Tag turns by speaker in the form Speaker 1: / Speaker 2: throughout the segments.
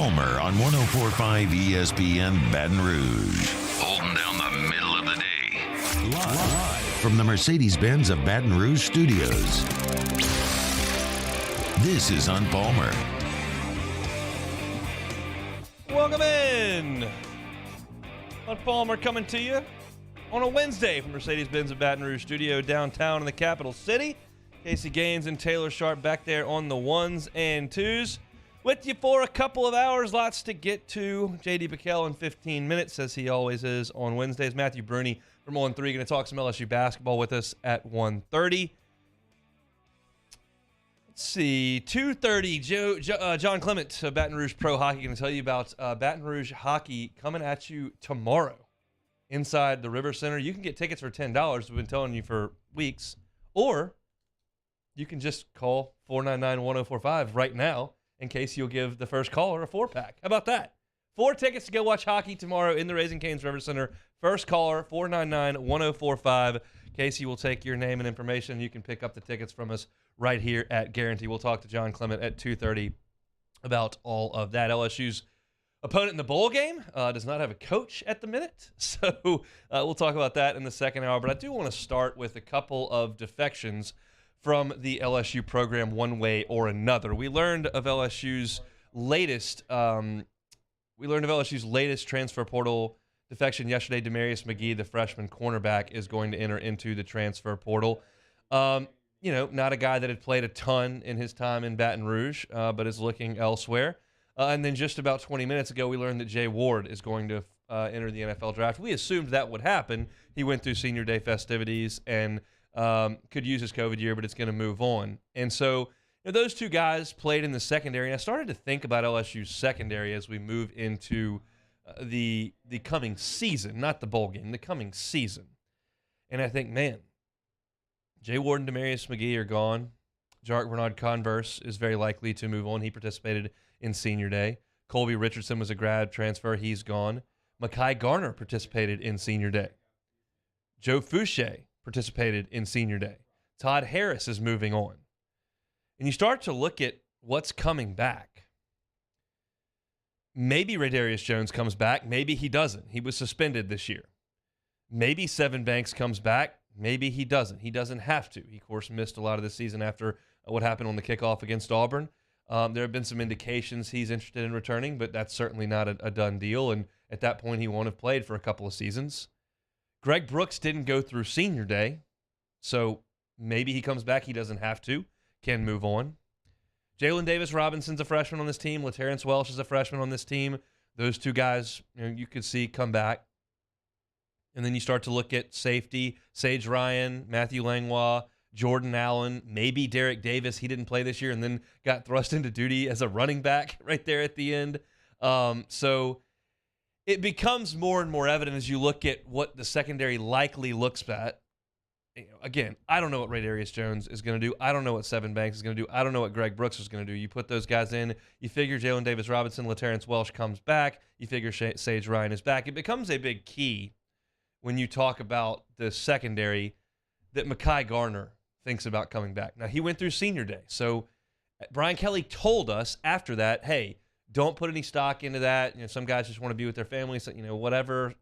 Speaker 1: Palmer on 104.5 ESPN Baton Rouge. Holding down the middle of the day. Live from the Mercedes-Benz of Baton Rouge studios. This is on Palmer.
Speaker 2: Welcome in. On Palmer coming to you on a Wednesday from Mercedes-Benz of Baton Rouge studio downtown in the capital city. Casey Gaines and Taylor Sharp back there on the ones and twos. With you for a couple of hours, lots to get to. JD PicKell in 15 minutes, as he always is on Wednesdays. Matthew Bruni from On 3 going to talk some LSU basketball with us at 1:30. Let's see, 2:30. John Clement of Baton Rouge Pro Hockey going to tell you about Baton Rouge hockey coming at you tomorrow inside the River Center. You can get tickets for $10. We've been telling you for weeks. Or you can just call 499-1045 right now in case you'll give the first caller a 4-pack. How about that? 4 tickets to go watch hockey tomorrow in the Raising Cane's River Center. First caller, 499-1045. Casey will take your name and information. You can pick up the tickets from us right here at Guarantee. We'll talk to John Clement at 2:30 about all of that. LSU's opponent in the bowl game does not have a coach at the minute, so we'll talk about that in the second hour. But I do want to start with a couple of defections from the LSU program one way or another. We learned of LSU's latest transfer portal defection yesterday. Demarius McGee, the freshman cornerback, is going to enter into the transfer portal. Not a guy that had played a ton in his time in Baton Rouge, but is looking elsewhere. And then just about 20 minutes ago, we learned that Jay Ward is going to enter the NFL draft. We assumed that would happen. He went through senior day festivities and could use his COVID year, but it's going to move on. And so those two guys played in the secondary. And I started to think about LSU's secondary as we move into the coming season, not the bowl game, the coming season. And I think, man, Jay Ward and Demarius McGee are gone. Jarek Bernard-Converse is very likely to move on. He participated in senior day. Colby Richardson was a grad transfer. He's gone. Mekhi Garner participated in senior day. Joe Fouché participated in senior day. Todd Harris is moving on. And you start to look at what's coming back. Maybe Radarius Jones comes back. Maybe he doesn't. He was suspended this year. Maybe Sevyn Banks comes back. Maybe he doesn't. He doesn't have to. He, of course, missed a lot of the season after what happened on the kickoff against Auburn. There have been some indications he's interested in returning, but that's certainly not a done deal. And at that point, he won't have played for a couple of seasons. Greg Brooks didn't go through senior day, so maybe he comes back. He doesn't have to. Can move on. Jalen Davis-Robinson's a freshman on this team. LaTerrence Welsh is a freshman on this team. Those two guys, you could see come back. And then you start to look at safety, Sage Ryan, Matthew Langlois, Jordan Allen, maybe Derek Davis. He didn't play this year and then got thrust into duty as a running back right there at the end. So it becomes more and more evident as you look at what the secondary likely looks at. Again, I don't know what Radarius Jones is going to do. I don't know what Sevyn Banks is going to do. I don't know what Greg Brooks is going to do. You put those guys in. You figure Jalen Davis-Robinson, LaTerrence Welsh comes back. You figure Sage Ryan is back. It becomes a big key when you talk about the secondary that Mekhi Garner thinks about coming back. Now, he went through senior day. So Brian Kelly told us after that, hey, don't put any stock into that. Some guys just want to be with their families, whatever.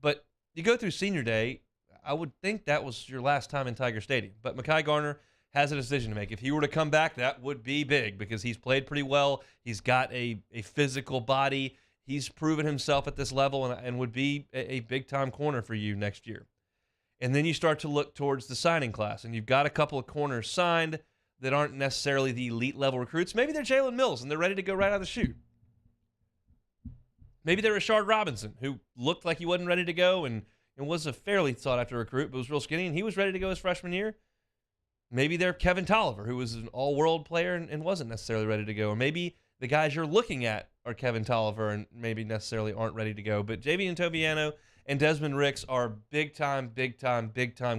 Speaker 2: But you go through senior day, I would think that was your last time in Tiger Stadium. But Mekhi Garner has a decision to make. If he were to come back, that would be big because he's played pretty well. He's got a physical body. He's proven himself at this level and would be a big-time corner for you next year. And then you start to look towards the signing class, and you've got a couple of corners signed that aren't necessarily the elite-level recruits. Maybe they're Jalen Mills, and they're ready to go right out of the chute. Maybe they're Rashard Robinson, who looked like he wasn't ready to go and was a fairly sought-after recruit, but was real skinny, and he was ready to go his freshman year. Maybe they're Kevin Tolliver, who was an all-world player and wasn't necessarily ready to go. Or maybe the guys you're looking at are Kevin Tolliver and maybe necessarily aren't ready to go. But Javian Toviano and Desmond Ricks are big-time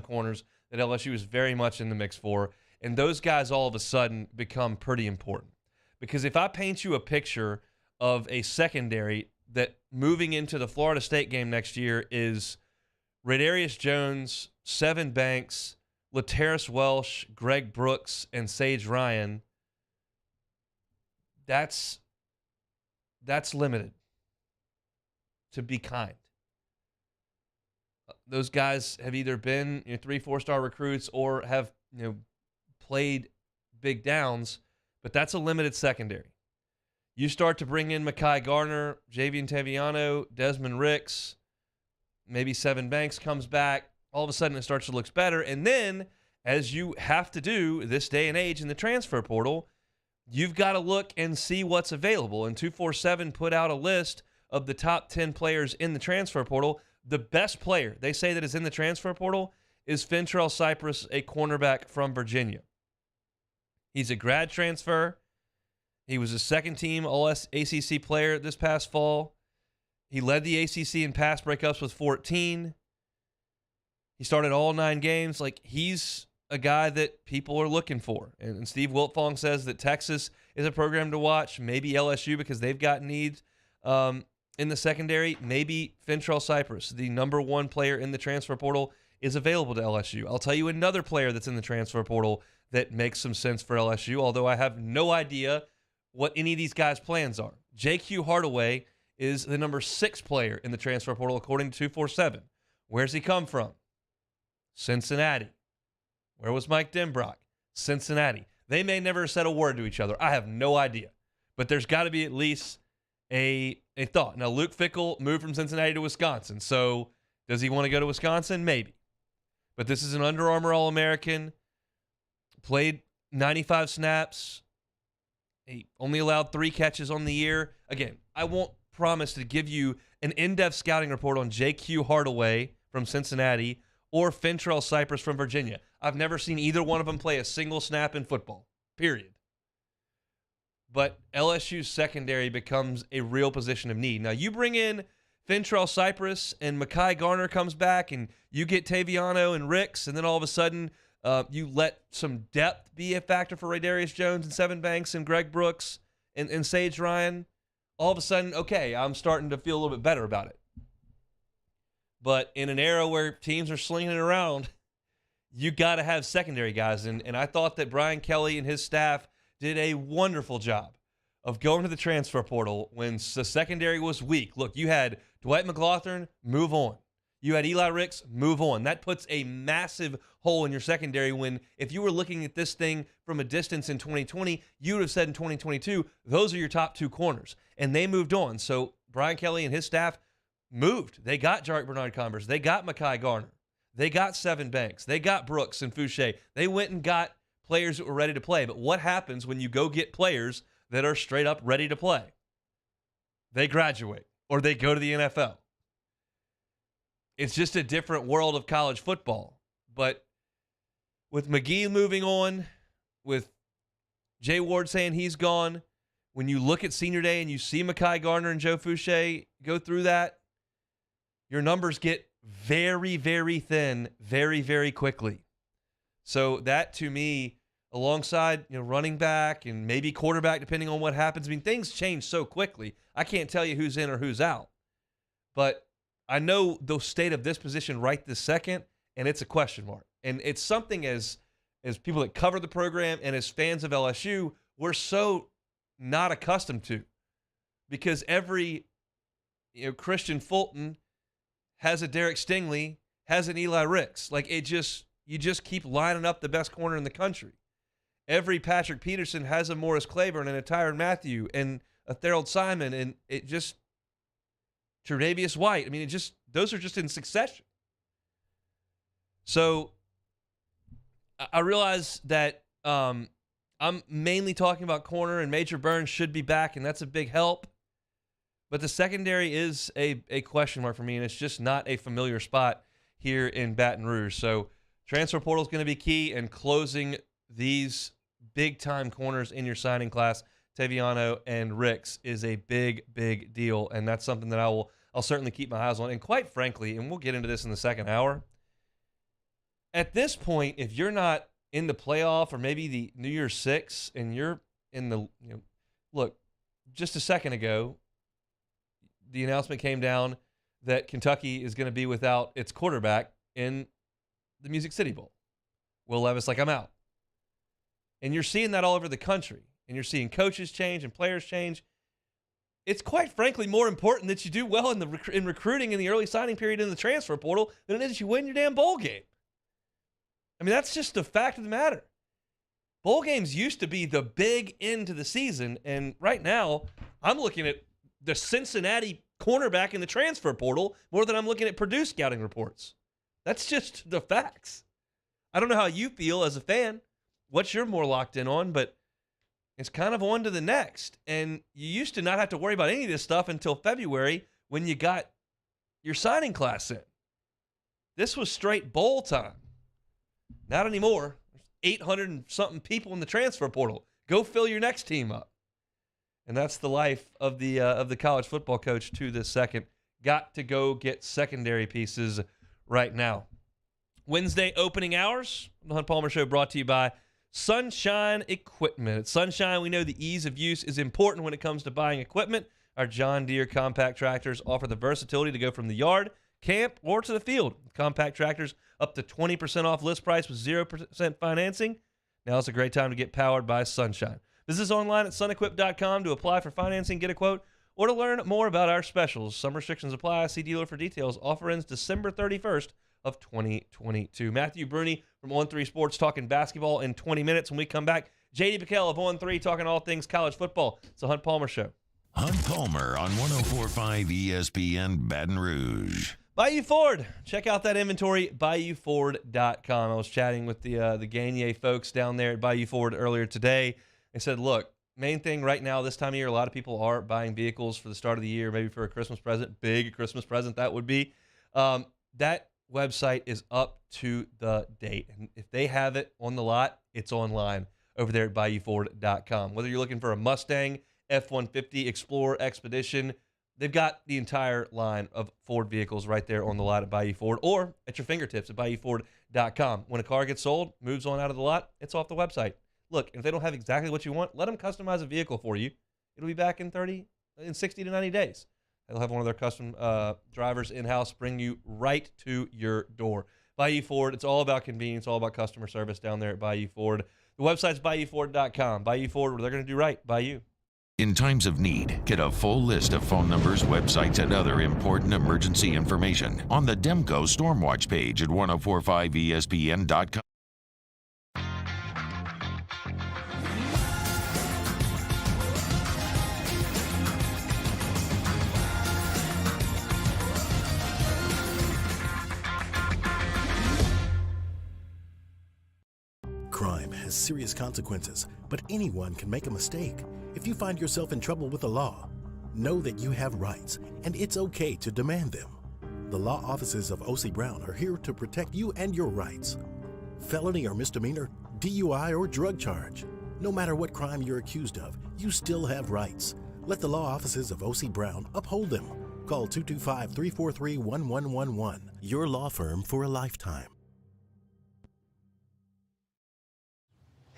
Speaker 2: corners that LSU is very much in the mix for. And those guys all of a sudden become pretty important. Because if I paint you a picture of a secondary that moving into the Florida State game next year is Radarius Jones, Sevyn Banks, LaTerrence Welsh, Greg Brooks, and Sage Ryan, that's that's limited, to be kind. Those guys have either been 3-4-star recruits or have played big downs, but that's a limited secondary. You start to bring in Mekhi Garner, Javian Taviano, Desmond Ricks, maybe Seven Banks comes back. All of a sudden, it starts to look better. And then, as you have to do this day and age in the transfer portal, you've got to look and see what's available. And 247 put out a list of the top 10 players in the transfer portal. The best player they say that is in the transfer portal is Fentrell Cypress, a cornerback from Virginia. He's a grad transfer. He was a second-team All-ACC player this past fall. He led the ACC in pass breakups with 14. He started all 9 games. He's a guy that people are looking for. And Steve Wiltfong says that Texas is a program to watch. Maybe LSU because they've got needs in the secondary. Maybe Fentrell Cypress, the number 1 player in the transfer portal, is available to LSU. I'll tell you another player that's in the transfer portal that makes some sense for LSU, although I have no idea what any of these guys' plans are. J.Q. Hardaway is the number 6 player in the transfer portal, according to 247. Where's he come from? Cincinnati. Where was Mike Denbrock? Cincinnati. They may never have said a word to each other. I have no idea. But there's got to be at least a thought. Now, Luke Fickell moved from Cincinnati to Wisconsin. So does he want to go to Wisconsin? Maybe. But this is an Under Armour All-American. Played 95 snaps. He only allowed 3 catches on the year. Again, I won't promise to give you an in-depth scouting report on J.Q. Hardaway from Cincinnati or Fentrell Cypress from Virginia. I've never seen either one of them play a single snap in football, period. But LSU's secondary becomes a real position of need. Now, you bring in Fentrell Cypress and Mekhi Garner comes back, and you get Taviano and Ricks, and then all of a sudden you let some depth be a factor for Raydarius Jones and Seven Banks and Greg Brooks and Sage Ryan. All of a sudden, okay, I'm starting to feel a little bit better about it. But in an era where teams are slinging it around, you got to have secondary guys. And I thought that Brian Kelly and his staff did a wonderful job of going to the transfer portal when the secondary was weak. Look, you had Dwight McLaughlin, move on. You had Eli Ricks, move on. That puts a massive hole in your secondary when if you were looking at this thing from a distance in 2020, you would have said in 2022, those are your top 2 corners. And they moved on. So Brian Kelly and his staff moved. They got Jarek Bernard-Converse. They got Mekhi Garner. They got Seven Banks. They got Brooks and Fouché. They went and got players that were ready to play. But what happens when you go get players that are straight up ready to play? They graduate or they go to the NFL. It's just a different world of college football. But with McGee moving on, with Jay Ward saying he's gone, when you look at senior day and you see Mekhi Garner and Joe Fouché go through that, your numbers get very, very thin very, very quickly. So that, to me, alongside running back and maybe quarterback, depending on what happens. I mean, things change so quickly. I can't tell you who's in or who's out. But I know the state of this position right this second, and it's a question mark. And it's something as people that cover the program and as fans of LSU, we're so not accustomed to. Because every Christian Fulton has a Derek Stingley, has an Eli Ricks. You just keep lining up the best corner in the country. Every Patrick Peterson has a Morris Claiborne and a Tyrann Mathieu and a Thorold Simon, and it just Tre'Davious White. I mean, those are just in succession. So I realize that I'm mainly talking about corner, and Major Burns should be back, and that's a big help. But the secondary is a question mark for me, and it's just not a familiar spot here in Baton Rouge. So transfer portal is going to be key, and closing these big-time corners in your signing class, Taviano and Ricks, is a big, big deal, and that's something that I'll certainly keep my eyes on. And quite frankly, and we'll get into this in the second hour, at this point, if you're not in the playoff or maybe the New Year's Six, and you're in the look, just a second ago, the announcement came down that Kentucky is going to be without its quarterback in the Music City Bowl. Will Levis I'm out. And you're seeing that all over the country. And you're seeing coaches change and players change. it's quite frankly more important that you do well in recruiting in the early signing period in the transfer portal than it is that you win your damn bowl game. I mean, that's just the fact of the matter. Bowl games used to be the big end to the season, and right now I'm looking at the Cincinnati cornerback in the transfer portal more than I'm looking at Purdue scouting reports. That's just the facts. I don't know how you feel as a fan, what you're more locked in on, but it's kind of on to the next. And you used to not have to worry about any of this stuff until February when you got your signing class in. This was straight bowl time. Not anymore. There's 800 and something people in the transfer portal. Go fill your next team up. And that's the life of the college football coach to this second. Got to go get secondary pieces right now. Wednesday opening hours. The Hunt Palmer Show brought to you by Sunshine Equipment. At Sunshine, we know the ease of use is important when it comes to buying equipment. Our John Deere compact tractors offer the versatility to go from the yard, camp, or to the field. Compact tractors up to 20% off list price with 0% financing. Now it's a great time to get powered by Sunshine. Visit us online at sunequip.com to apply for financing, get a quote, or to learn more about our specials. Some restrictions apply. See dealer for details. Offer ends December 31st of 2022. Matthew Bruni from On3 Sports talking basketball in 20 minutes. When we come back, JD PicKell of On3 talking all things college football. It's the Hunt Palmer Show.
Speaker 1: Hunt Palmer on 104.5 ESPN Baton Rouge.
Speaker 2: Bayou Ford. Check out that inventory, BayouFord.com. I was chatting with the Gagne folks down there at Bayou Ford earlier today. They said, look, main thing right now, this time of year, a lot of people are buying vehicles for the start of the year, maybe for a Christmas present, big Christmas present that would be. That website is up to the date. And if they have it on the lot, it's online over there at BayouFord.com. Whether you're looking for a Mustang, F-150, Explorer, Expedition, they've got the entire line of Ford vehicles right there on the lot at Bayou Ford or at your fingertips at BayouFord.com. When a car gets sold, moves on out of the lot, it's off the website. Look, if they don't have exactly what you want, let them customize a vehicle for you. It'll be back in 60 to 90 days. They'll have one of their custom drivers in-house bring you right to your door. Bayou Ford, it's all about convenience, all about customer service down there at Bayou Ford. The website's BayouFord.com. Bayou Ford, what they're going to do right by you.
Speaker 1: In times of need, get a full list of phone numbers, websites, and other important emergency information on the Demco Stormwatch page at 1045ESPN.com.
Speaker 3: Crime has serious consequences, but anyone can make a mistake. If you find yourself in trouble with the law, know that you have rights, and it's okay to demand them. The law offices of O.C. Brown are here to protect you and your rights. Felony or misdemeanor, DUI or drug charge. No matter what crime you're accused of, you still have rights. Let the law offices of O.C. Brown uphold them. Call 225-343-1111. Your law firm for a lifetime.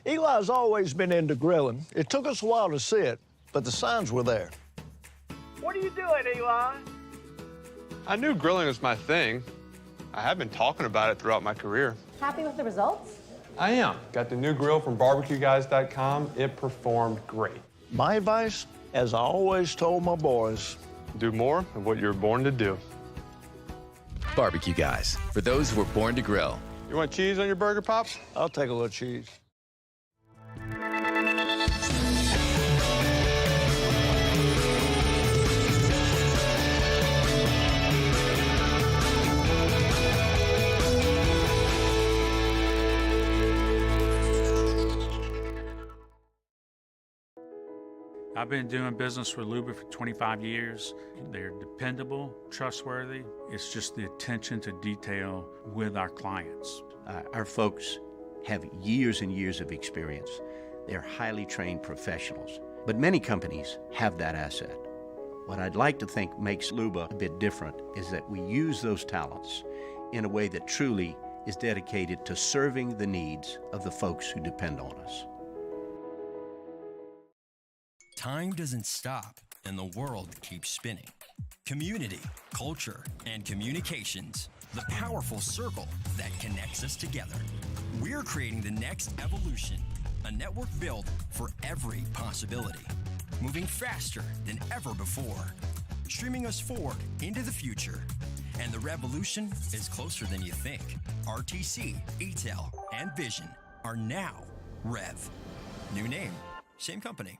Speaker 4: Eli's always been into grilling. It took us a while to see it, but the signs were there.
Speaker 5: What are you doing, Eli?
Speaker 6: I knew grilling was my thing. I have been talking about it throughout my career.
Speaker 7: Happy with the results?
Speaker 6: I am. Got the new grill from barbecueguys.com. It performed great.
Speaker 4: My advice, as I always told my boys,
Speaker 6: Do more of what you were born to do.
Speaker 8: Barbecue Guys, for those who were born to grill.
Speaker 6: You want cheese on your burger, Pops?
Speaker 4: I'll take a little cheese.
Speaker 9: I've been doing business with Luba for 25 years. They're dependable, trustworthy. It's just the attention to detail with our clients.
Speaker 10: Our folks have years and years of experience. They're highly trained professionals, but many companies have that asset. What I'd like to think makes Luba a bit different is that we use those talents in a way that truly is dedicated to serving the needs of the folks who depend on us.
Speaker 11: Time doesn't stop, and the world keeps spinning. Community, culture, and communications, the powerful circle that connects us together. We're creating the next evolution, a network built for every possibility. moving faster than ever before, streaming us forward into the future. And the revolution is closer than you think. RTC, ETEL, and Vision are now Rev. New name, same company.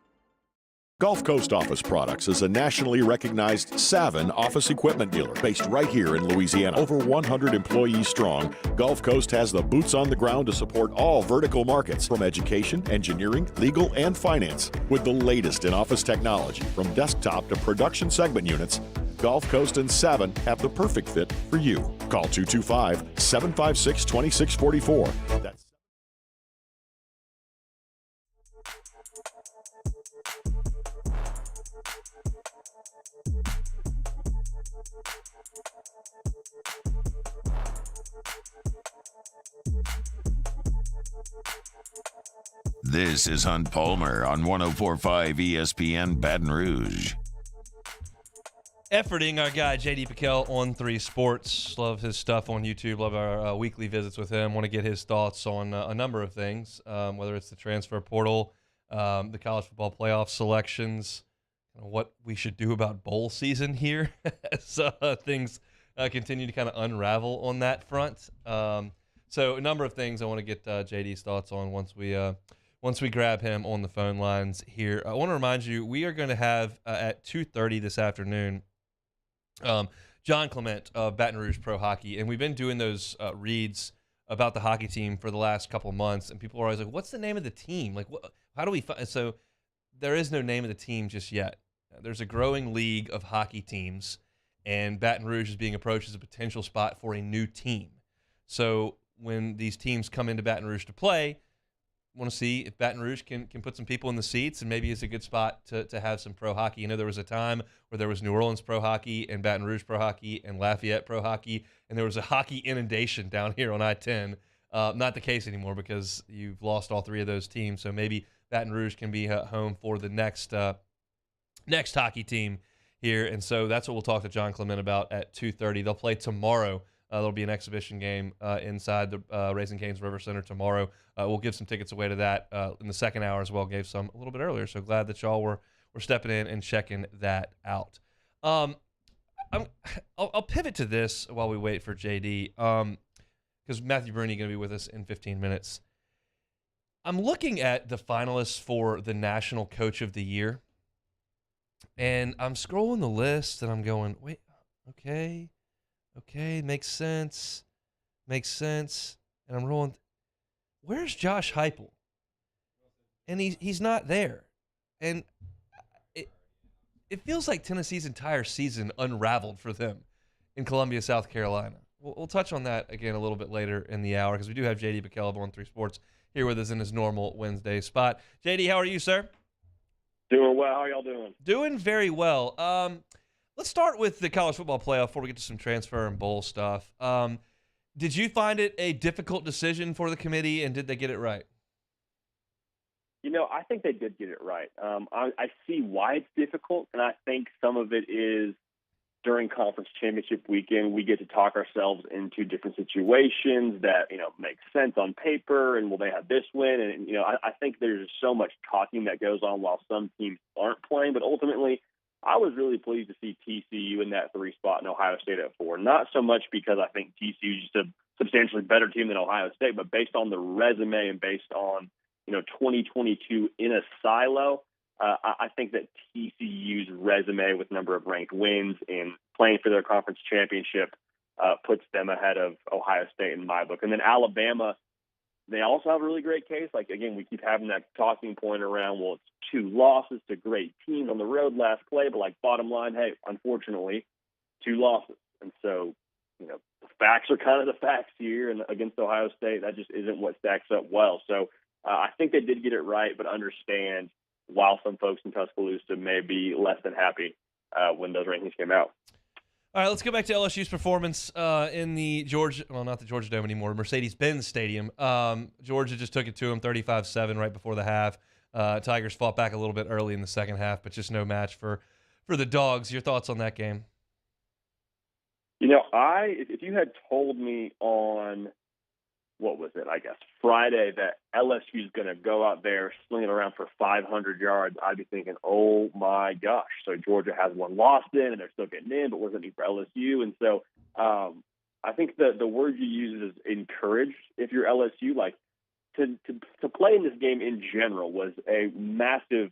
Speaker 7: Gulf Coast Office Products is a nationally recognized Savin office equipment dealer based right here in Louisiana. Over 100 employees strong, Gulf Coast has the boots on the ground to support all vertical markets, from education, engineering, legal, and finance. With the latest in office technology, from desktop to production segment units, Gulf Coast and Savin have the perfect fit for you. Call 225-756-2644. That's
Speaker 1: This is Hunt Palmer on 104.5 ESPN Baton Rouge.
Speaker 2: Efforting our guy, JD PicKell on 3 Sports. Love his stuff on YouTube. Love our weekly visits with him. Want to get his thoughts on a number of things, whether it's the transfer portal, the college football playoff selections, what we should do about bowl season here as things continue to kind of unravel on that front. So a number of things I want to get JD's thoughts on once we grab him on the phone lines here. I want to remind you, we are going to have at 2:30 this afternoon, John Clement of Baton Rouge Pro Hockey, and we've been doing those reads about the hockey team for the last couple of months, and people are always like, what's the name of the team? Like, how do we find? So there is no name of the team just yet. There's a growing league of hockey teams, and Baton Rouge is being approached as a potential spot for a new team. So when these teams come into Baton Rouge to play, want to see if Baton Rouge can put some people in the seats, and maybe it's a good spot to have some pro hockey. You know, there was a time where there was New Orleans Pro Hockey and Baton Rouge Pro Hockey and Lafayette Pro Hockey, and there was a hockey inundation down here on I-10. Not the case anymore because you've lost all 3 of those teams, so maybe Baton Rouge can be home for the next hockey team here, and so that's what we'll talk to John Clement about at 2:30. They'll play tomorrow. There'll be an exhibition game inside the Raising Cane's River Center tomorrow. We'll give some tickets away to that in the second hour as well. Gave some a little bit earlier, so glad that y'all were stepping in and checking that out. I'll pivot to this while we wait for JD, because Matthew Bruni going to be with us in 15 minutes. I'm looking at the finalists for the National Coach of the Year, and I'm scrolling the list, and I'm going, wait, okay, makes sense. And I'm rolling, where's Josh Heupel? And he's not there. And it feels like Tennessee's entire season unraveled for them in Columbia, South Carolina. We'll touch on that again a little bit later in the hour, because we do have JD PicKell on 3 Sports here with us in his normal Wednesday spot. JD, how are you, sir?
Speaker 12: Doing well. How are y'all doing?
Speaker 2: Doing very well. Let's start with the college football playoff before we get to some transfer and bowl stuff. Did you find it a difficult decision for the committee, and did they get it right?
Speaker 12: You know, I think they did get it right. I see why it's difficult, and I think some of it is during conference championship weekend, we get to talk ourselves into different situations that, make sense on paper, and will they have this win? And, I think there's so much talking that goes on while some teams aren't playing, but ultimately, I was really pleased to see TCU in that 3 spot and Ohio State at 4. Not so much because I think TCU is just a substantially better team than Ohio State, but based on the resume and based on, 2022 in a silo, I think that TCU's resume with number of ranked wins and playing for their conference championship puts them ahead of Ohio State in my book. And then Alabama, they also have a really great case. Like, again, we keep having that talking point around, well, it's 2 losses to great teams on the road last play, but bottom line, hey, unfortunately, 2 losses. And so, the facts are kind of the facts here, and against Ohio State, that just isn't what stacks up well. So I think they did get it right, but understand while some folks in Tuscaloosa may be less than happy when those rankings came out.
Speaker 2: All right, let's go back to LSU's performance in the not the Georgia Dome anymore, Mercedes-Benz Stadium. Georgia just took it to them 35-7 right before the half. Tigers fought back a little bit early in the second half, but just no match for the Dogs. Your thoughts on that game?
Speaker 12: If you had told me on what was it, I guess, Friday, that LSU is going to go out there slinging around for 500 yards, I'd be thinking, oh, my gosh. So Georgia has one loss in, and they're still getting in, but what does it mean for LSU? And so I think the word you use is encouraged if you're LSU. Like, to play in this game in general was a massive,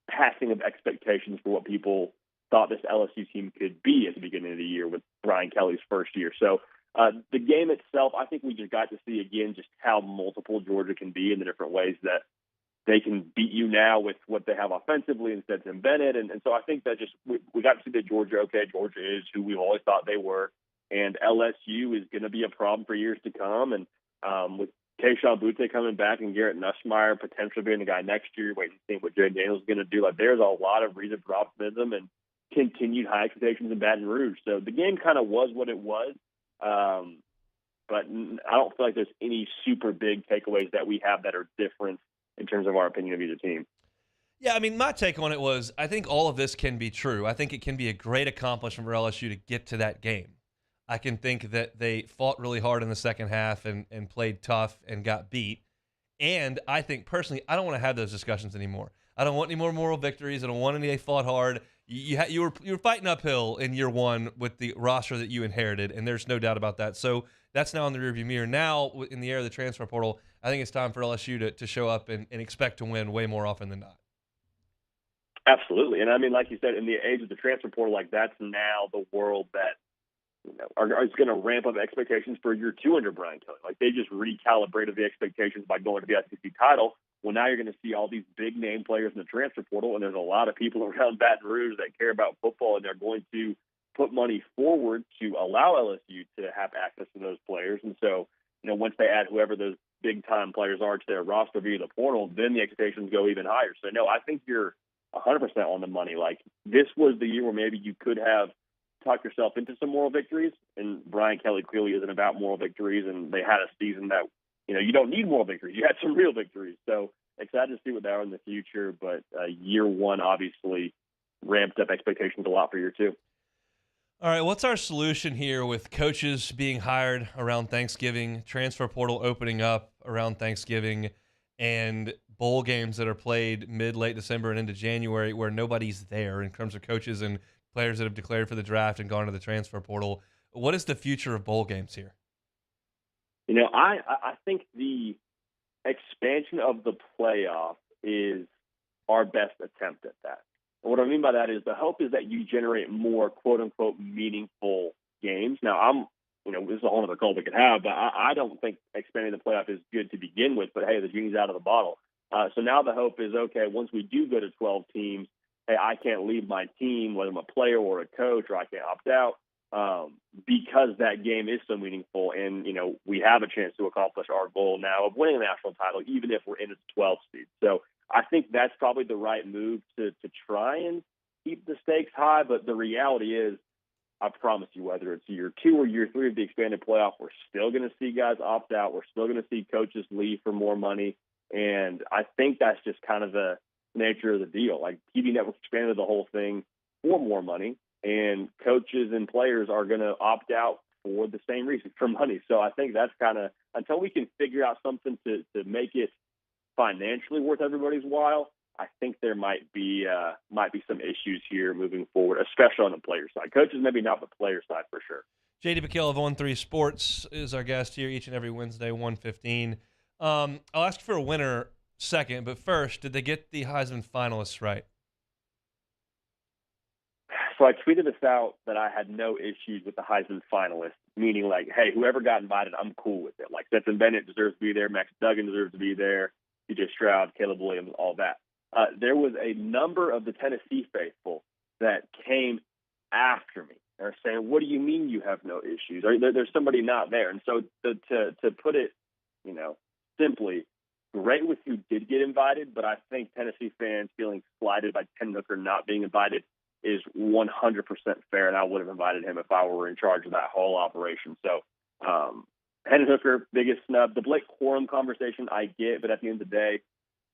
Speaker 12: passing of expectations for what people thought this LSU team could be at the beginning of the year with Brian Kelly's first year. So the game itself, I think we just got to see again just how multiple Georgia can be in the different ways that they can beat you now with what they have offensively instead of Bennett. And so I think that just we got to see that Georgia is who we've always thought they were. And LSU is going to be a problem for years to come. And with Keishawn Butte coming back and Garrett Nussmeier potentially being the guy next year, waiting to see what Jay Daniels is going to do. Like, there's a lot of reason for optimism and continued high expectations in Baton Rouge. So the game kind of was what it was. But I don't feel like there's any super big takeaways that we have that are different in terms of our opinion of either team.
Speaker 2: Yeah, I mean, my take on it was I think all of this can be true. I think it can be a great accomplishment for LSU to get to that game. I can think that they fought really hard in the second half and played tough and got beat. And I think, personally, I don't want to have those discussions anymore. I don't want any more moral victories. I don't want any they fought hard. You were fighting uphill in year one with the roster that you inherited, and there's no doubt about that. So that's now in the rearview mirror. Now, in the era of the transfer portal, I think it's time for LSU to show up and expect to win way more often than not.
Speaker 12: Absolutely. And I mean, like you said, in the age of the transfer portal, like, that's now the world that is going to ramp up expectations for year two under Brian Kelly. Like, they just recalibrated the expectations by going to the SEC title. Well, now you're going to see all these big name players in the transfer portal, and there's a lot of people around Baton Rouge that care about football, and they're going to put money forward to allow LSU to have access to those players. And so, once they add whoever those big time players are to their roster via the portal, then the expectations go even higher. So no, I think you're 100% on the money. Like, this was the year where maybe you could have talked yourself into some moral victories, and Brian Kelly clearly isn't about moral victories, and they had a season that, you don't need moral victories. You had some real victories. So excited to see what they are in the future, but year one obviously ramped up expectations a lot for year two.
Speaker 2: All right, what's our solution here with coaches being hired around Thanksgiving, transfer portal opening up around Thanksgiving, and bowl games that are played late December and into January where nobody's there in terms of coaches and players that have declared for the draft and gone to the transfer portal? What is the future of bowl games here?
Speaker 12: I think the expansion of the playoff is our best attempt at that. And what I mean by that is the hope is that you generate more quote-unquote meaningful games. Now, this is a whole other call we could have, but I don't think expanding the playoff is good to begin with, but hey, the genie's out of the bottle. So now the hope is, okay, once we do go to 12 teams, hey, I can't leave my team, whether I'm a player or a coach, or I can't opt out, because that game is so meaningful. And, we have a chance to accomplish our goal now of winning a national title, even if we're in its 12th seed. So I think that's probably the right move to try and keep the stakes high. But the reality is, I promise you, whether it's year two or year three of the expanded playoff, we're still going to see guys opt out. We're still going to see coaches leave for more money. And I think that's just kind of the nature of the deal. Like, TV Network expanded the whole thing for more money, and coaches and players are going to opt out for the same reason, for money. So I think that's kind of, until we can figure out something to make it financially worth everybody's while, I think there might be some issues here moving forward, especially on the player side. Coaches, maybe not, but player side for sure.
Speaker 2: JD PicKell of On3 Sports is our guest here each and every Wednesday, 1:15. I'll ask for a winner second, but first, did they get the Heisman finalists right?
Speaker 12: So I tweeted this out that I had no issues with the Heisman finalists, meaning like, hey, whoever got invited, I'm cool with it. Like, Stetson Bennett deserves to be there, Max Duggan deserves to be there, C.J. Stroud, Caleb Williams, all that. There was a number of the Tennessee faithful that came after me. They're saying, what do you mean you have no issues? Or there's somebody not there. And so to put it, simply, great with who did get invited, but I think Tennessee fans feeling slighted by Hendon Hooker not being invited is 100% fair, and I would have invited him if I were in charge of that whole operation. So Hendon Hooker, biggest snub. The Blake Corum conversation I get, but at the end of the day,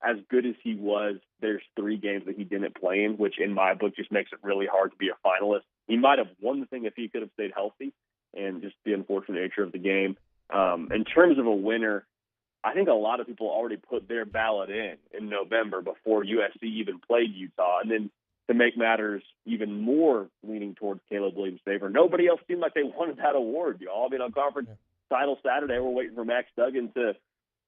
Speaker 12: as good as he was, there's 3 games that he didn't play in, which in my book just makes it really hard to be a finalist. He might have won the thing if he could have stayed healthy, and just the unfortunate nature of the game. In terms of a winner, I think a lot of people already put their ballot in November before USC even played Utah. And then to make matters even more leaning towards Caleb Williams' favor, nobody else seemed like they wanted that award, y'all. I mean, on conference title Saturday, we're waiting for Max Duggan to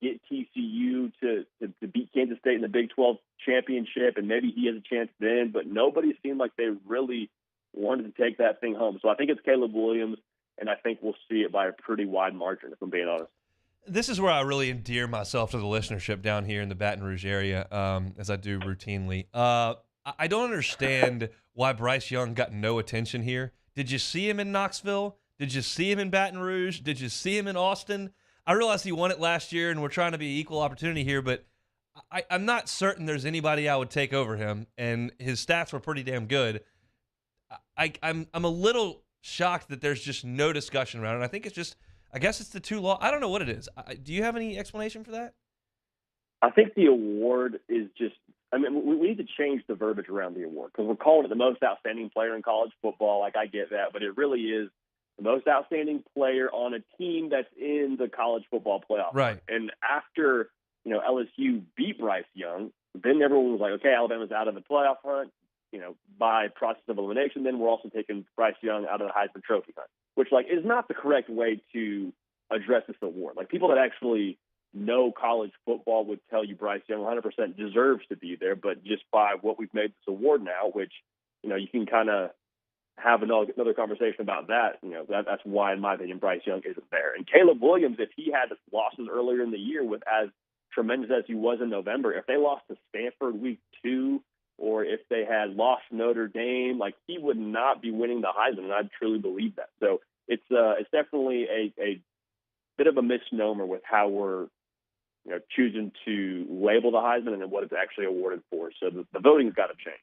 Speaker 12: get TCU to beat Kansas State in the Big 12 championship, and maybe he has a chance then. But nobody seemed like they really wanted to take that thing home. So I think it's Caleb Williams, and I think we'll see it by a pretty wide margin, if I'm being honest.
Speaker 2: This is where I really endear myself to the listenership down here in the Baton Rouge area, as I do routinely. I don't understand why Bryce Young got no attention here. Did you see him in Knoxville? Did you see him in Baton Rouge? Did you see him in Austin? I realized he won it last year, and we're trying to be equal opportunity here, but I'm not certain there's anybody I would take over him, and his stats were pretty damn good. I'm a little shocked that there's just no discussion around it. I think it's just, I guess it's the too long. I don't know what it is. Do you have any explanation for that?
Speaker 12: I think the award is just, I mean, we need to change the verbiage around the award because we're calling it the most outstanding player in college football. Like, I get that, but it really is the most outstanding player on a team that's in the college football playoff.
Speaker 2: Right.
Speaker 12: And after, LSU beat Bryce Young, then everyone was like, okay, Alabama's out of the playoff hunt, by process of elimination. Then we're also taking Bryce Young out of the Heisman Trophy hunt, which, is not the correct way to address this award. Like, people that actually know college football would tell you Bryce Young 100% deserves to be there, but just by what we've made this award now, which, you can kind of have another conversation about that. That's why, in my opinion, Bryce Young isn't there. And Caleb Williams, if he had losses earlier in the year with as tremendous as he was in November, if they lost to Stanford week 2, or if they had lost Notre Dame, he would not be winning the Heisman, and I truly believe that. So it's definitely a bit of a misnomer with how we're choosing to label the Heisman and then what it's actually awarded for. So the voting's got to change.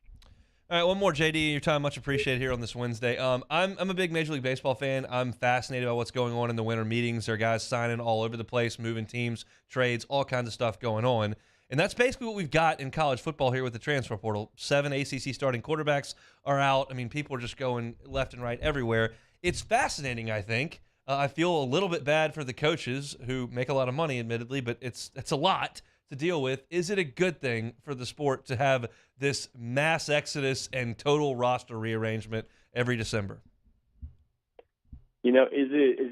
Speaker 2: All right, one more, JD. Your time much appreciated here on this Wednesday. I'm a big Major League Baseball fan. I'm fascinated by what's going on in the winter meetings. There are guys signing all over the place, moving teams, trades, all kinds of stuff going on. And that's basically what we've got in college football here with the transfer portal. 7 ACC starting quarterbacks are out. I mean, people are just going left and right everywhere. It's fascinating, I think. I feel a little bit bad for the coaches who make a lot of money, admittedly, but it's a lot to deal with. Is it a good thing for the sport to have this mass exodus and total roster rearrangement every December?
Speaker 12: Is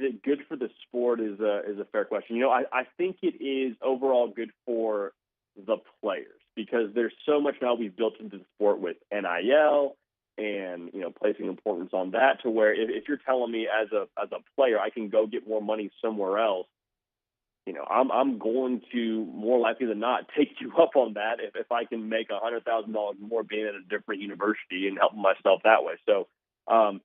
Speaker 12: it good for the sport is a fair question. I think it is overall good for the players because there's so much now we've built into the sport with NIL and placing importance on that to where if you're telling me as a player I can go get more money somewhere else, I'm going to more likely than not take you up on that if I can make $100,000 more being at a different university and helping myself that way. So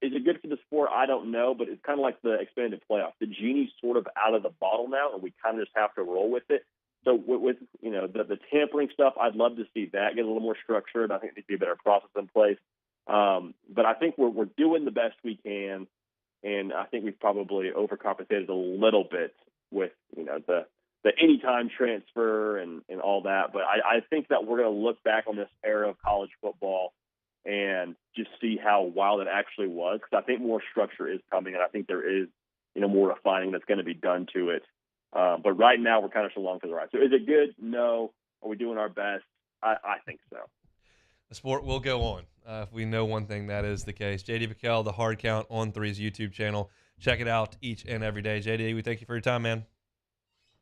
Speaker 12: is it good for the sport? I don't know, but it's kind of like the expanded playoff. The genie's sort of out of the bottle now, and we kind of just have to roll with it. So with the tampering stuff, I'd love to see that get a little more structured. I think there needs to be a better process in place. But I think we're doing the best we can, and I think we've probably overcompensated a little bit with the anytime transfer and all that. But I think that we're going to look back on this era of college football and just see how wild it actually was, because I think more structure is coming, and I think there is more refining that's going to be done to it. But right now, we're kind of so long to the right. So is it good? No. Are we doing our best? I think so.
Speaker 2: The sport will go on. If we know one thing, that is the case. JD PicKell, the Hard Count on Three's YouTube channel. Check it out each and every day. JD, we thank you for your time, man.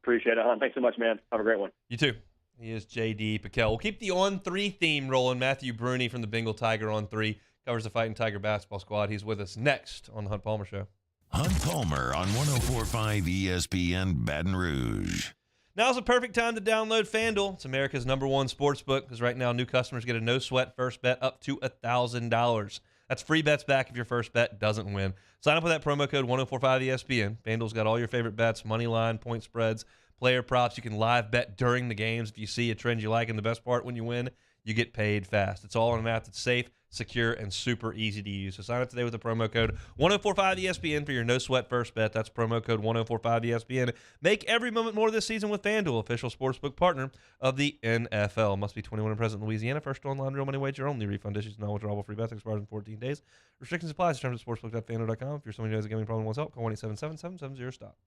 Speaker 12: Appreciate it, hon. Thanks so much, man. Have a great one.
Speaker 2: You too. He is JD PicKell. We'll keep the On 3 theme rolling. Matthew Bruni from the Bengal Tiger on 3 covers the Fighting Tiger basketball squad. He's with us next on the Hunt Palmer Show.
Speaker 1: Hunt Palmer on 104.5 ESPN Baton Rouge.
Speaker 2: Now's the perfect time to download FanDuel. It's America's #1 sports book because right now new customers get a no-sweat first bet up to $1,000. That's free bets back if your first bet doesn't win. Sign up with that promo code 1045ESPN. FanDuel's got all your favorite bets, money line, point spreads, player props. You can live bet during the games if you see a trend you like. And the best part, when you win, you get paid fast. It's all on an app that's safe, secure, and super easy to use. So sign up today with the promo code 1045ESPN for your no-sweat first bet. That's promo code 1045ESPN. Make every moment more this season with FanDuel, official sportsbook partner of the NFL. Must be 21 and present in Louisiana. First online real money wager only. Refund issues non-withdrawable free bets expires in 14 days. Restrictions apply. Terms at sportsbook.fanduel.com. If you're someone who has a gambling problem and wants help, call 1-877-770-STOP.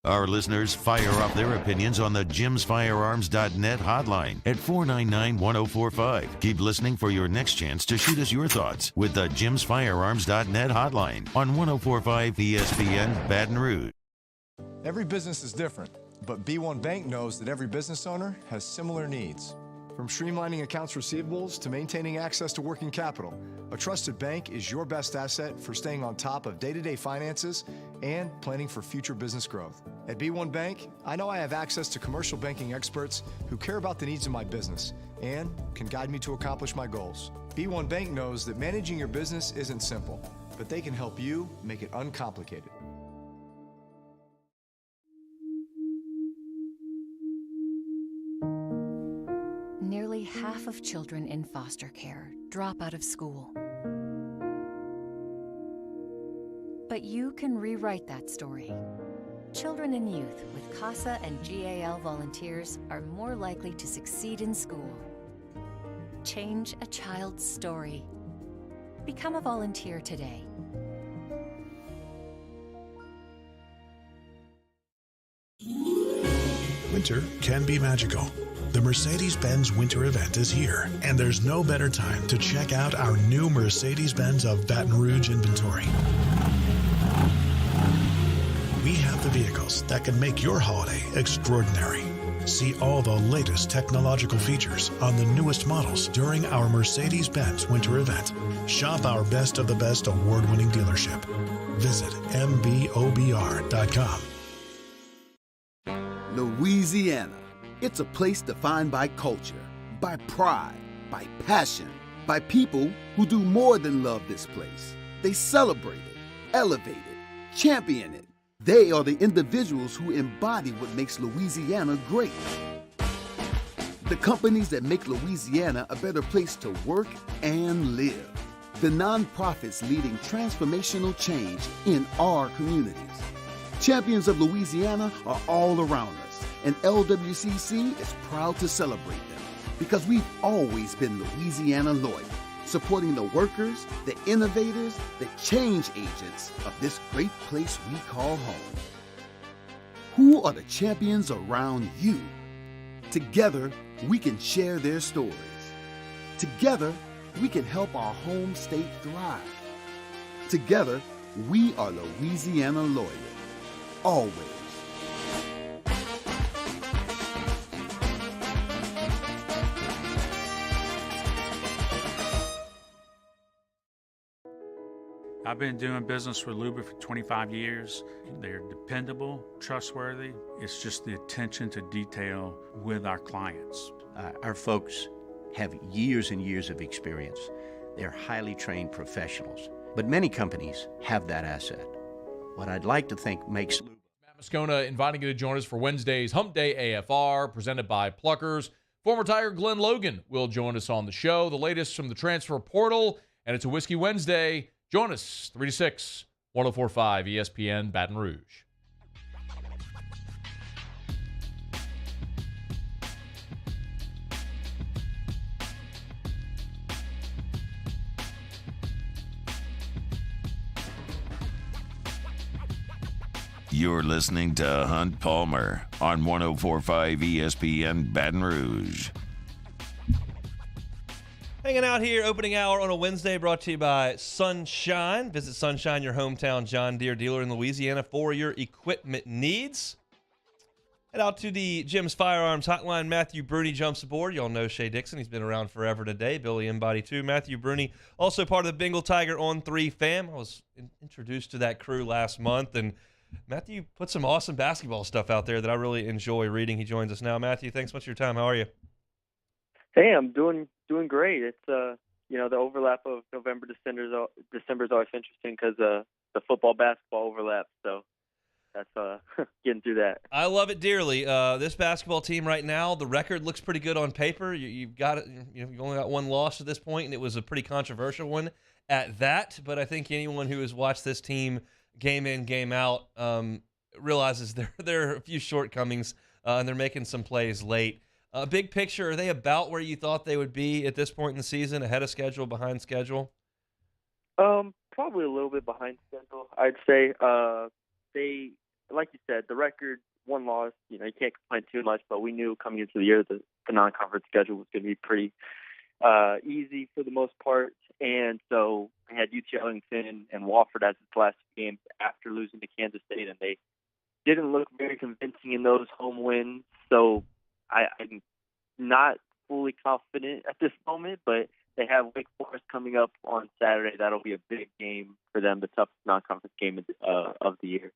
Speaker 1: Our listeners fire off their opinions on the jimsfirearms.net hotline at 499-1045. Keep listening for your next chance to shoot us your thoughts with the jimsfirearms.net hotline on 1045 ESPN Baton Rouge.
Speaker 13: Every business is different, but B1 Bank knows that every business owner has similar needs. From streamlining accounts receivables to maintaining access to working capital, a trusted bank is your best asset for staying on top of day-to-day finances and planning for future business growth. At B1 Bank, I know I have access to commercial banking experts who care about the needs of my business and can guide me to accomplish my goals. B1 Bank knows that managing your business isn't simple, but they can help you make it uncomplicated.
Speaker 14: Nearly half of children in foster care drop out of school. But you can rewrite that story. Children and youth with CASA and GAL volunteers are more likely to succeed in school. Change a child's story. Become a volunteer today.
Speaker 3: Winter can be magical. The Mercedes-Benz Winter Event is here, and there's no better time to check out our new Mercedes-Benz of Baton Rouge inventory. We have the vehicles that can make your holiday extraordinary. See all the latest technological features on the newest models during our Mercedes-Benz Winter Event. Shop our best of the best award-winning dealership. Visit mbobr.com.
Speaker 15: Louisiana. It's a place defined by culture, by pride, by passion, by people who do more than love this place. They celebrate it, elevate it, champion it. They are the individuals who embody what makes Louisiana great. The companies that make Louisiana a better place to work and live. The nonprofits leading transformational change in our communities. Champions of Louisiana are all around us. And LWCC is proud to celebrate them because we've always been Louisiana loyal, supporting the workers, the innovators, the change agents of this great place we call home. Who are the champions around you? Together, we can share their stories. Together, we can help our home state thrive. Together, we are Louisiana loyal. Always.
Speaker 9: I've been doing business with Luba for 25 years. They're dependable, trustworthy. It's just the attention to detail with our clients.
Speaker 10: Our folks have years and years of experience. They're highly trained professionals, but many companies have that asset. What I'd like to think makes Luba.
Speaker 16: Matt Moscona inviting you to join us for Wednesday's Hump Day AFR, presented by Pluckers. Former Tiger Glenn Logan will join us on the show. The latest from the transfer portal, and it's a Whiskey Wednesday. Join us, 3 to 6, 1045 ESPN Baton Rouge.
Speaker 1: You're listening to Hunt Palmer on 1045 ESPN Baton Rouge.
Speaker 2: Hanging out here, opening hour on a Wednesday, brought to you by Sunshine. Visit Sunshine, your hometown John Deere dealer in Louisiana, for your equipment needs. Head out to the Jim's Firearms Hotline. Matthew Bruni jumps aboard. Y'all know Shea Dixon. He's been around forever today. Billy Embody, too. Matthew Bruni, also part of the Bengal Tiger on 3 fam. I was introduced to that crew last month, and Matthew put some awesome basketball stuff out there that I really enjoy reading. He joins us now. Matthew, thanks so much for your time. How are you?
Speaker 17: Hey, I'm doing great. It's the overlap of November, December is always interesting because the football basketball overlaps. So that's getting through that.
Speaker 2: I love it dearly. This basketball team right now, the record looks pretty good on paper. You've got it. You've only got one loss at this point, and it was a pretty controversial one at that. But I think anyone who has watched this team game in, game out realizes there are a few shortcomings, and they're making some plays late. Big picture, are they about where you thought they would be at this point in the season, ahead of schedule, behind schedule?
Speaker 17: Probably a little bit behind schedule, I'd say. like you said, the record, one loss, you can't complain too much, but we knew coming into the year that the non-conference schedule was going to be pretty easy for the most part. And so we had UT Arlington and Wofford as its last games after losing to Kansas State, and they didn't look very convincing in those home wins. So I'm not fully confident at this moment, but they have Wake Forest coming up on Saturday. That'll be a big game for them, the toughest non-conference game of the year.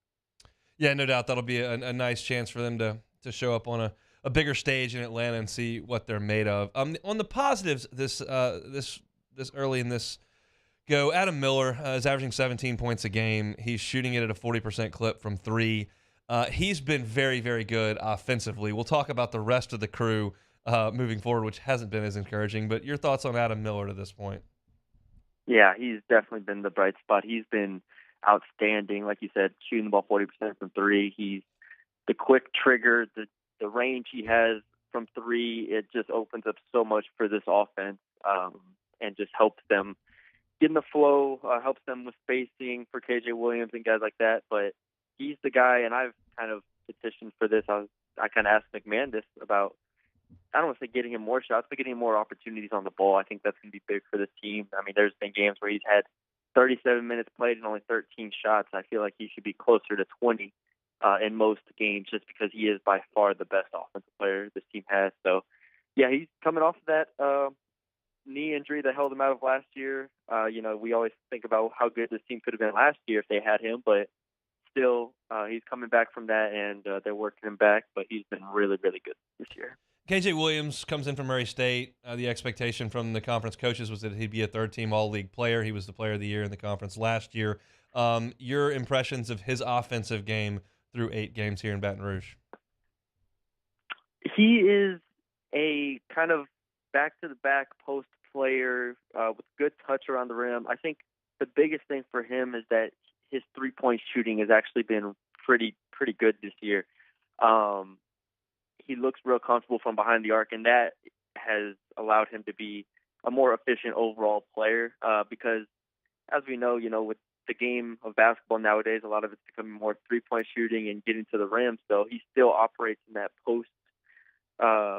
Speaker 17: Yeah,
Speaker 2: no doubt that'll be a nice chance for them to show up on a bigger stage in Atlanta and see what they're made of. On the positives, this early in this go, Adam Miller is averaging 17 points a game. He's shooting it at a 40% clip from three. He's been very, very good offensively. We'll talk about the rest of the crew moving forward, which hasn't been as encouraging. But your thoughts on Adam Miller to this point?
Speaker 17: Yeah, he's definitely been the bright spot. He's been outstanding, like you said, shooting the ball 40% from three. He's the quick trigger, the range he has from three. It just opens up so much for this offense and just helps them get in the flow, helps them with spacing for KJ Williams and guys like that. But he's the guy, and I've kind of petitioned for this. I kind of asked McManus about, I don't want to say getting him more shots, but getting him more opportunities on the ball. I think that's going to be big for this team. I mean, there's been games where he's had 37 minutes played and only 13 shots. I feel like he should be closer to 20 in most games just because he is by far the best offensive player this team has. So, yeah, he's coming off of that knee injury that held him out of last year. We always think about how good this team could have been last year if they had him, but still, he's coming back from that, and they're working him back, but he's been really, really good this year.
Speaker 2: KJ Williams comes in from Murray State. The expectation from the conference coaches was that he'd be a third-team All-League player. He was the player of the year in the conference last year. Your impressions of his offensive game through 8 games here in Baton Rouge?
Speaker 17: He is a kind of back-to-the-back post player with good touch around the rim. I think the biggest thing for him is that his three-point shooting has actually been pretty good this year. He looks real comfortable from behind the arc, and that has allowed him to be a more efficient overall player because, as we know, with the game of basketball nowadays, a lot of it's becoming more three-point shooting and getting to the rim. So he still operates in that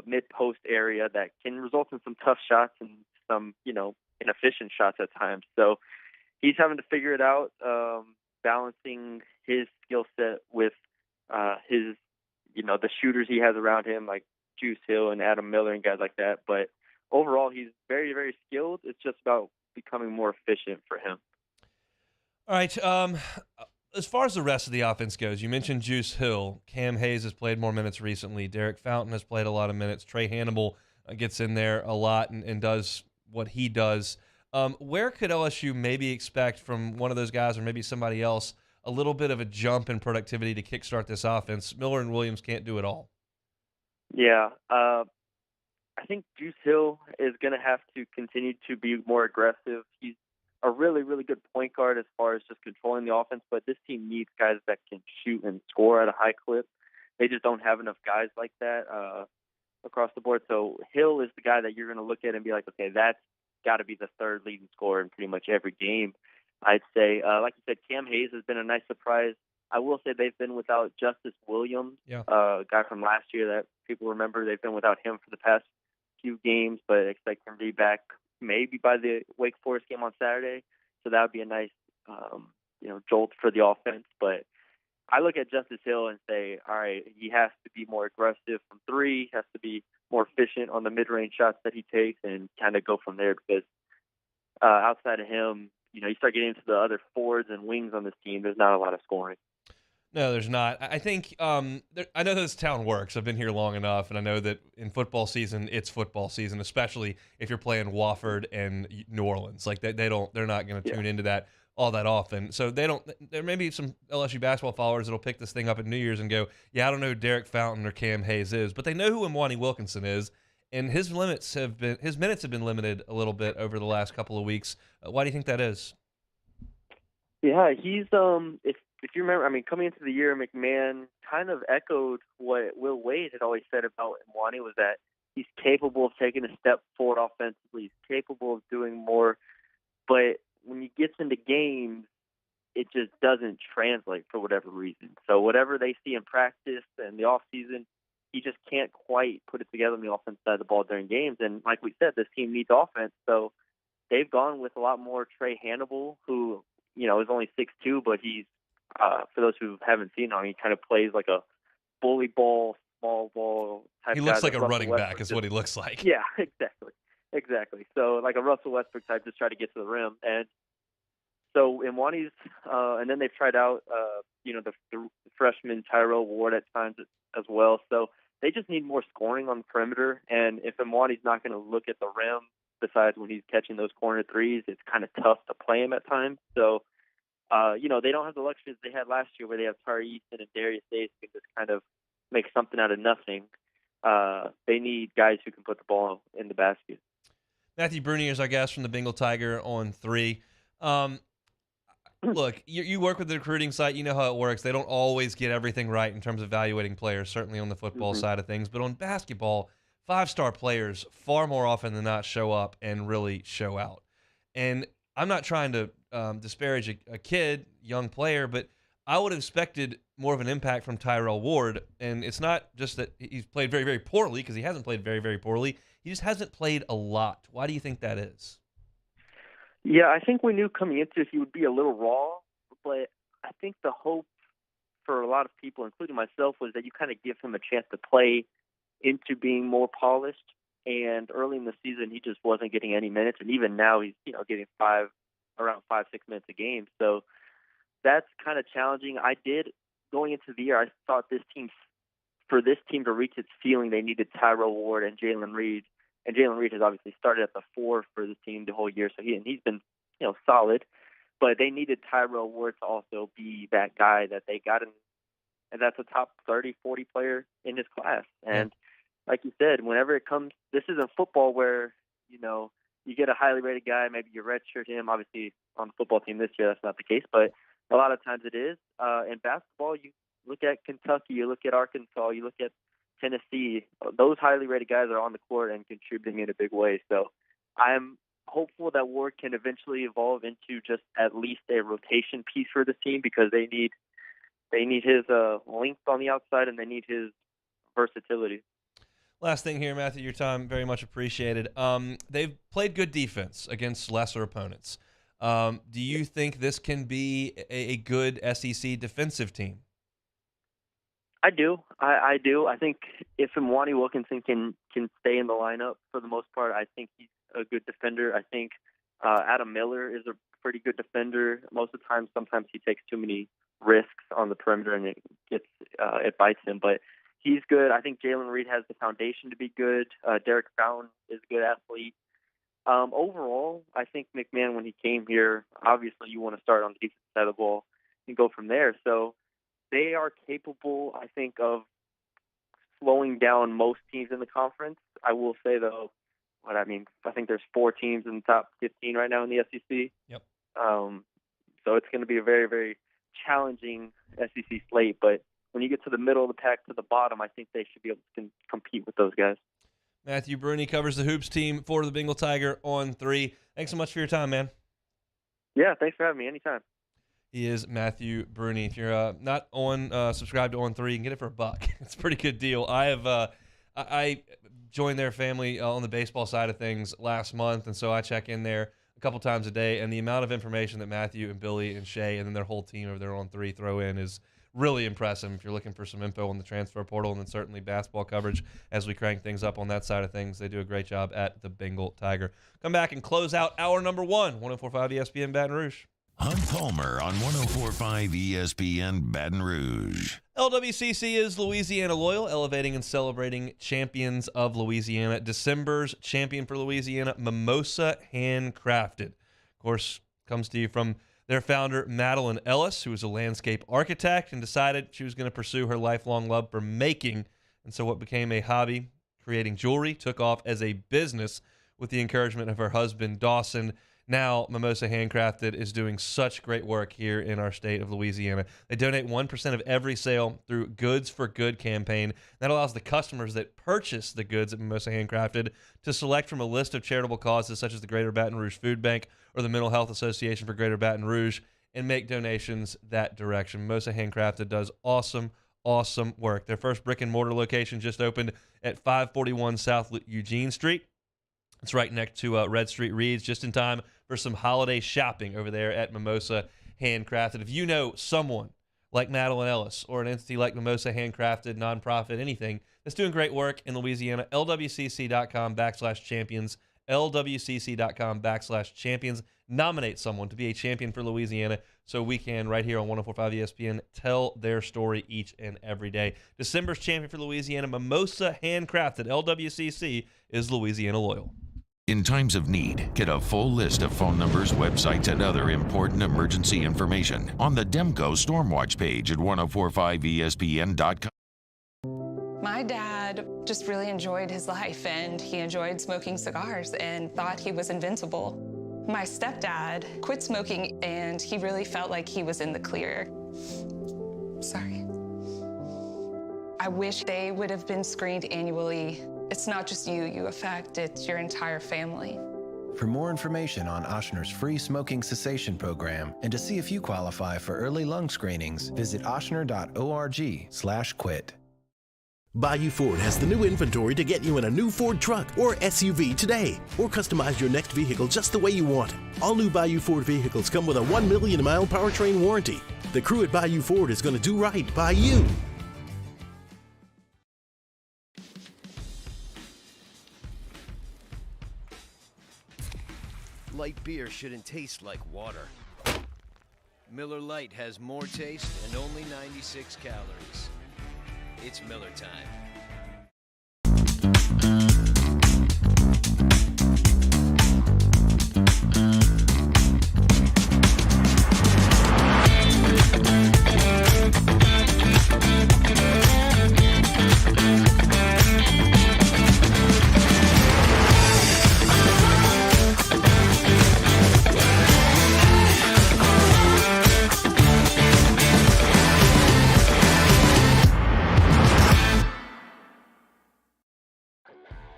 Speaker 17: mid-post area that can result in some tough shots and some, inefficient shots at times. So he's having to figure it out, balancing his skill set with his, the shooters he has around him, like Juice Hill and Adam Miller and guys like that. But overall, he's very, very skilled. It's just about becoming more efficient for him.
Speaker 2: All right. As far as the rest of the offense goes, you mentioned Juice Hill. Cam Hayes has played more minutes recently. Derek Fountain has played a lot of minutes. Trey Hannibal gets in there a lot and does what he does. Where could LSU maybe expect from one of those guys or maybe somebody else a little bit of a jump in productivity to kickstart this offense? Miller and Williams can't do it all.
Speaker 17: Yeah. I think Juice Hill is going to have to continue to be more aggressive. He's a really, really good point guard as far as just controlling the offense, but this team needs guys that can shoot and score at a high clip. They just don't have enough guys like that across the board. So Hill is the guy that you're going to look at and be like, okay, that's got to be the third leading scorer in pretty much every game. I'd say, like you said, Cam Hayes has been a nice surprise. I will say they've been without Justice Williams, a guy from last year that people remember. They've been without him for the past few games, but expect him to be back maybe by the Wake Forest game on Saturday. So that would be a nice, jolt for the offense. But I look at Justice Hill and say, all right, he has to be more aggressive from three, has to be more efficient on the mid-range shots that he takes, and kind of go from there because outside of him, you start getting into the other forwards and wings on this team, there's not a lot of scoring.
Speaker 2: No, there's not. I think I know this town works. I've been here long enough, and I know that in football season, it's football season, especially if you're playing Wofford and New Orleans. Like they're not going to tune into that all that often. So they don't. There may be some LSU basketball followers that'll pick this thing up at New Year's and go, "Yeah, I don't know who Derek Fountain or Cam Hayes is," but they know who Imwani Wilkinson is, and his minutes have been limited a little bit over the last couple of weeks. Why do you think that is?
Speaker 17: Yeah, he's if you remember, coming into the year, McMahon kind of echoed what Will Wade had always said about Imwani, was that he's capable of taking a step forward offensively. He's capable of doing more. But when he gets into games, it just doesn't translate for whatever reason. So whatever they see in practice and the off season, he just can't quite put it together on the offense side of the ball during games. And like we said, this team needs offense. So they've gone with a lot more Trey Hannibal, who, is only 6'2", but he's, for those who haven't seen him, he kind of plays like a bully ball, small ball type guy.
Speaker 2: He looks like a
Speaker 17: Russell
Speaker 2: running
Speaker 17: Westbrook
Speaker 2: back is what he looks like.
Speaker 17: Yeah, exactly. So like a Russell Westbrook type, just try to get to the rim. And so Imwani's, and then they've tried out, the freshman Tyrell Ward at times as well. So they just need more scoring on the perimeter. And if Imwani's not going to look at the rim, besides when he's catching those corner threes, it's kind of tough to play him at times. So, they don't have the luxuries they had last year where they have Tari Easton and Darius Days who can just kind of make something out of nothing. They need guys who can put the ball in the basket.
Speaker 2: Matthew Bruni is our guest from the Bengal Tiger on 3. Look, you work with the recruiting site. You know how it works. They don't always get everything right in terms of evaluating players, certainly on the football side of things. But on basketball, 5-star players far more often than not show up and really show out. And I'm not trying to disparage a kid, young player, but I would have expected more of an impact from Tyrell Ward. And it's not just that he's played very, very poorly, because he hasn't played very, very poorly. He just hasn't played a lot. Why do you think that is?
Speaker 17: Yeah, I think we knew coming into it he would be a little raw, but I think the hope for a lot of people, including myself, was that you kind of give him a chance to play into being more polished. And early in the season, he just wasn't getting any minutes, and even now he's getting around 5-6 minutes a game. So that's kind of challenging. Going into the year, I thought for this team to reach its ceiling, they needed Tyrell Ward and Jalen Reed. And Jalen Reed has obviously started at the 4 for the team the whole year, so he's been solid. But they needed Tyrell Ward to also be that guy that they got in, and that's a top 30, 40 player in his class. And like you said, whenever it comes, this isn't football where you get a highly rated guy, maybe you redshirt him. Obviously, on the football team this year, that's not the case, but a lot of times it is. In basketball, you look at Kentucky, you look at Arkansas, you look at Tennessee. Those highly rated guys are on the court and contributing in a big way. So I'm hopeful that Ward can eventually evolve into just at least a rotation piece for the team, because they need his length on the outside and they need his versatility.
Speaker 2: Last thing here, Matthew, your time very much appreciated. They've played good defense against lesser opponents. Do you think this can be a good SEC defensive team?
Speaker 17: I do. I do. I think if Imwani Wilkinson can stay in the lineup for the most part, I think he's a good defender. I think Adam Miller is a pretty good defender. Most of the time, sometimes he takes too many risks on the perimeter and it bites him. But he's good. I think Jalen Reed has the foundation to be good. Derek Fountain is a good athlete. Overall, I think McMahon, when he came here, obviously you want to start on the defensive side of the ball and go from there. So they are capable, I think, of slowing down most teams in the conference. I will say, though, I think there's 4 teams in the top 15 right now in the SEC.
Speaker 2: Yep.
Speaker 17: So it's going to be a very, very challenging SEC slate. But when you get to the middle of the pack to the bottom, I think they should be able to compete with those guys.
Speaker 2: Matthew Bruni covers the Hoops team for the Bengal Tiger on 3. Thanks so much for your time, man.
Speaker 17: Yeah, thanks for having me. Anytime.
Speaker 2: He is Matthew Bruni. If you're not subscribed to On 3, you can get it for $1. It's a pretty good deal. I joined their family on the baseball side of things last month, and so I check in there a couple times a day, and the amount of information that Matthew and Billy and Shay and then their whole team over there on 3 throw in is really impressive. If you're looking for some info on the transfer portal and then certainly basketball coverage as we crank things up on that side of things, they do a great job at the Bengal Tiger. Come back and close out hour number 1, 104.5 ESPN Baton Rouge.
Speaker 1: Hunt Palmer on 104.5 ESPN Baton Rouge.
Speaker 2: LWCC is Louisiana Loyal, elevating and celebrating champions of Louisiana. December's champion for Louisiana, Mimosa Handcrafted. Of course, comes to you from their founder, Madeline Ellis, who was a landscape architect and decided she was going to pursue her lifelong love for making. And so what became a hobby, creating jewelry, took off as a business with the encouragement of her husband, Dawson. Now, Mimosa Handcrafted is doing such great work here in our state of Louisiana. They donate 1% of every sale through Goods for Good campaign. That allows the customers that purchase the goods at Mimosa Handcrafted to select from a list of charitable causes such as the Greater Baton Rouge Food Bank or the Mental Health Association for Greater Baton Rouge. and make donations that direction. Mimosa Handcrafted does awesome work. Their first brick and mortar location just opened at 541 South Eugene Street. It's right next to Red Street Reeds, just in time for some holiday shopping over there at Mimosa Handcrafted. If you know someone like Madeline Ellis or an entity like Mimosa Handcrafted, nonprofit, anything that's doing great work in Louisiana, lwcc.com/champions, lwcc.com/champions. Nominate someone to be a champion for Louisiana so we can, right here on 104.5 ESPN, tell their story each and every day. December's champion for Louisiana, Mimosa Handcrafted. LWCC is Louisiana loyal.
Speaker 1: In times of need, get a full list of phone numbers, websites, and other important emergency information on the Demco Stormwatch page at 1045ESPN.com.
Speaker 18: My dad just really enjoyed his life, and he enjoyed smoking cigars and thought he was invincible. My stepdad quit smoking, and he really felt like he was in the clear. Sorry. I wish they would have been screened annually. It's not just you affect, it's your entire family.
Speaker 19: For more information on Ochsner's free smoking cessation program and to see if you qualify for early lung screenings, visit ochsner.org/quit.
Speaker 3: Bayou Ford has the new inventory to get you in a new Ford truck or SUV today, or customize your next vehicle just the way you want it. All new Bayou Ford vehicles come with a 1 million mile powertrain warranty. The crew at Bayou Ford is going to do right by you.
Speaker 20: Light beer shouldn't taste like water. Miller Lite has more taste and only 96 calories. It's Miller time.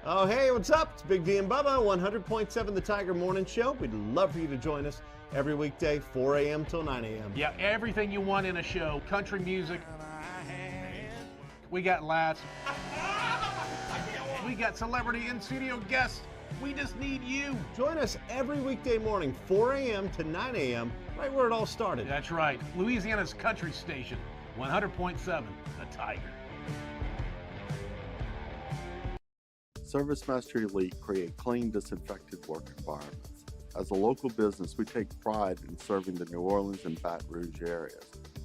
Speaker 21: Oh, hey, what's up? It's Big V and Bubba, 100.7 The Tiger Morning Show. We'd love for you to join us every weekday, 4 a.m. till 9 a.m.
Speaker 22: Yeah, everything you want in a show. Country music. We got laughs. We got celebrity in-studio guests. We just need you.
Speaker 21: Join us every weekday morning, 4 a.m. to 9 a.m., right where it all started.
Speaker 22: That's right. Louisiana's country station, 100.7 The Tiger.
Speaker 23: ServiceMaster Elite create clean, disinfected work environments. As a local business, we take pride in serving the New Orleans and Baton Rouge areas.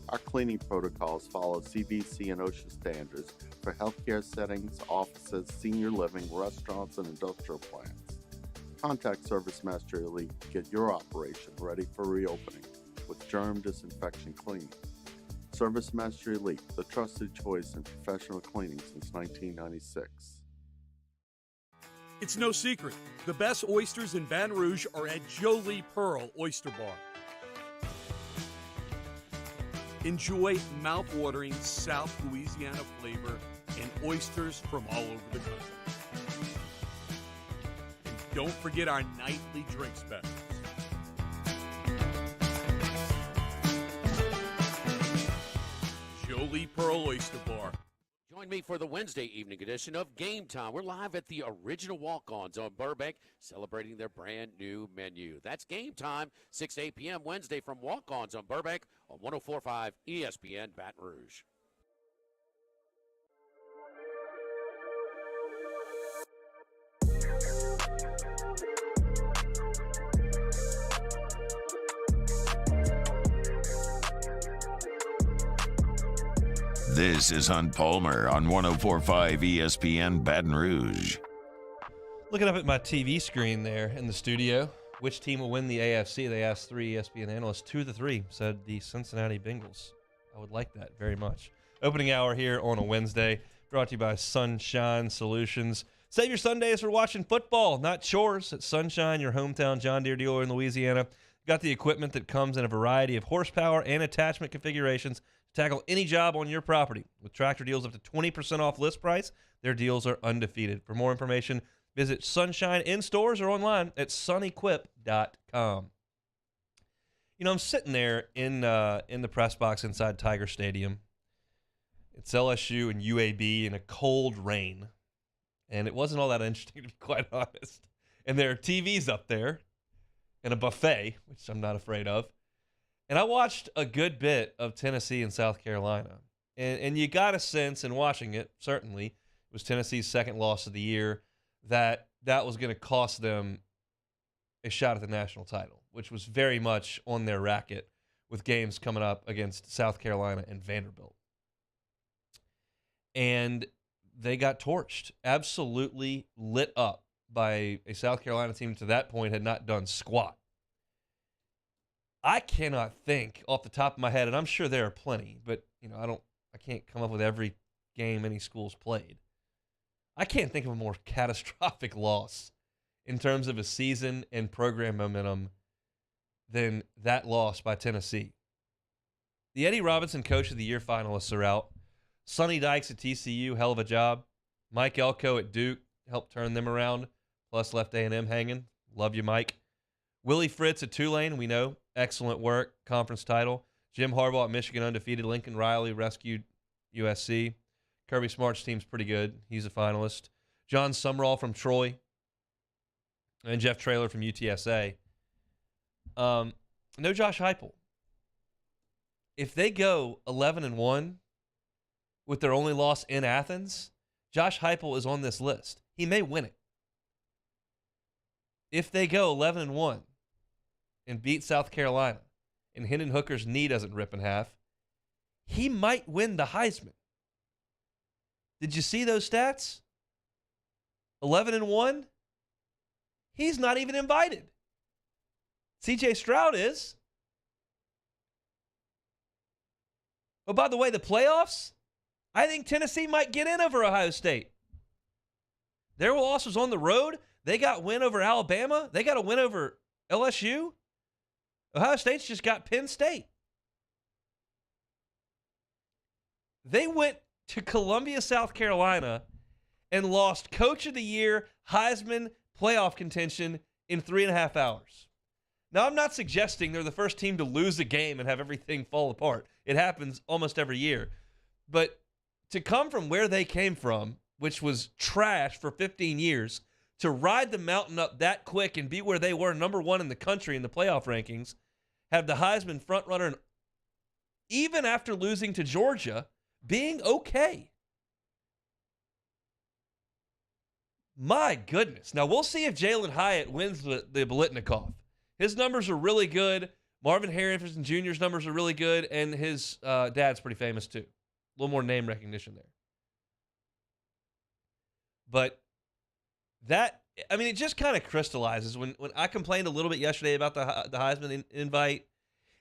Speaker 23: Our cleaning protocols follow CDC and OSHA standards for healthcare settings, offices, senior living, restaurants, and industrial plants. Contact ServiceMaster Elite to get your operation ready for reopening with germ disinfection cleaning. ServiceMaster Elite, the trusted choice in professional cleaning since 1996.
Speaker 24: It's no secret. The best oysters in Baton Rouge are at Jolie Pearl Oyster Bar. Enjoy mouth-watering South Louisiana flavor and oysters from all over the country. And don't forget our nightly drink specials. Jolie Pearl Oyster Bar.
Speaker 25: Join me for the Wednesday evening edition of Game Time. We're live at the original Walk-Ons on Burbank, celebrating their brand new menu. That's Game Time, 6 to 8 p.m. Wednesday from Walk-Ons on Burbank on 104.5 ESPN Baton Rouge.
Speaker 1: This is Hunt Palmer on 104.5 ESPN Baton Rouge.
Speaker 2: Looking up at my TV screen there in the studio, which team will win the AFC? They asked 3 ESPN analysts. 2 of the 3 said the Cincinnati Bengals. I would like that very much. Opening hour here on a Wednesday, brought to you by Sunshine Solutions. Save your Sundays for watching football, not chores. At Sunshine, your hometown John Deere dealer in Louisiana. Got the equipment that comes in a variety of horsepower and attachment configurations to tackle any job on your property. With tractor deals up to 20% off list price, their deals are undefeated. For more information, visit Sunshine in stores or online at sunequip.com. You know, I'm sitting there in the press box inside Tiger Stadium. It's LSU and UAB in a cold rain. And it wasn't all that interesting, to be quite honest. And there are TVs up there and a buffet, which I'm not afraid of. And I watched a good bit of Tennessee and South Carolina. And you got a sense in watching it, certainly, it was Tennessee's second loss of the year, that was going to cost them a shot at the national title, which was very much on their racket with games coming up against South Carolina and Vanderbilt. And they got torched, absolutely lit up by a South Carolina team to that point had not done squat. I cannot think off the top of my head, and I'm sure there are plenty, but I can't come up with every game any school's played. I can't think of a more catastrophic loss in terms of a season and program momentum than that loss by Tennessee. The Eddie Robinson Coach of the Year finalists are out. Sonny Dykes at TCU, hell of a job. Mike Elko at Duke helped turn them around, plus left A&M hanging. Love you, Mike. Willie Fritz at Tulane, we know, excellent work, conference title. Jim Harbaugh at Michigan, undefeated. Lincoln Riley rescued USC. Kirby Smart's team's pretty good. He's a finalist. John Sumrall from Troy. And Jeff Traylor from UTSA. No Josh Heupel. If they go 11-1 with their only loss in Athens, Josh Heupel is on this list. He may win it. If they go 11-1 and beat South Carolina and Hendon Hooker's knee doesn't rip in half, he might win the Heisman. Did you see those stats? 11-1? He's not even invited. CJ Stroud is. Oh, by the way, the playoffs, I think Tennessee might get in over Ohio State. Their loss was on the road. They got a win over Alabama. They got a win over LSU. Ohio State's just got Penn State. They went to Columbia, South Carolina, and lost Coach of the Year, Heisman, playoff contention in 3.5 hours. Now, I'm not suggesting they're the first team to lose a game and have everything fall apart. It happens almost every year. But to come from where they came from, which was trash for 15 years, to ride the mountain up that quick and be where they were number one in the country in the playoff rankings, have the Heisman frontrunner, and even after losing to Georgia, being okay. My goodness. Now, we'll see if Jalen Hyatt wins the Biletnikoff. His numbers are really good. Marvin Harrison Jr.'s numbers are really good, and his dad's pretty famous too. A little more name recognition there. But that, I mean, it just kind of crystallizes. When I complained a little bit yesterday about the Heisman invite,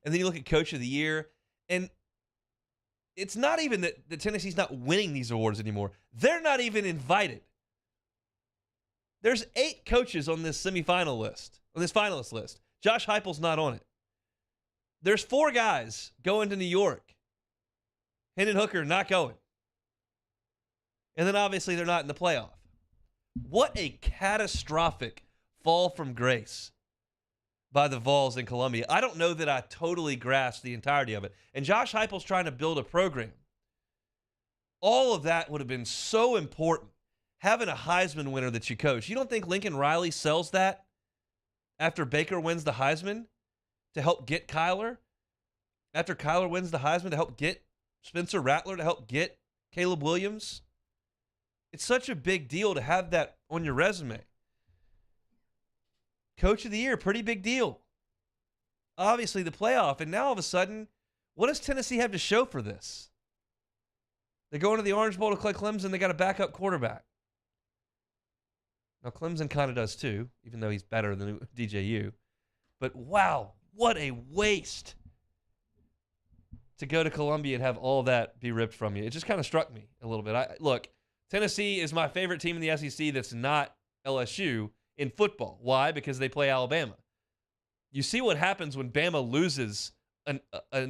Speaker 2: and then you look at Coach of the Year, and it's not even that Tennessee's not winning these awards anymore. They're not even invited. There's 8 coaches on this semifinal list, on this finalist list. Josh Heupel's not on it. There's 4 guys going to New York. Hendon Hooker not going. And then obviously they're not in the playoff. What a catastrophic fall from grace by the Vols in Columbia. I don't know that I totally grasp the entirety of it. And Josh Heupel's trying to build a program. All of that would have been so important. Having a Heisman winner that you coach. You don't think Lincoln Riley sells that after Baker wins the Heisman to help get Kyler? After Kyler wins the Heisman to help get Spencer Rattler, to help get Caleb Williams? It's such a big deal to have that on your resume. Coach of the Year, pretty big deal. Obviously the playoff, and now all of a sudden, what does Tennessee have to show for this? They're going to the Orange Bowl to play Clemson. They got a backup quarterback. Now, Clemson kind of does too, even though he's better than DJU. But wow, what a waste to go to Columbia and have all that be ripped from you. It just kind of struck me a little bit. Look, Tennessee is my favorite team in the SEC that's not LSU in football. Why? Because they play Alabama. You see what happens when Bama loses an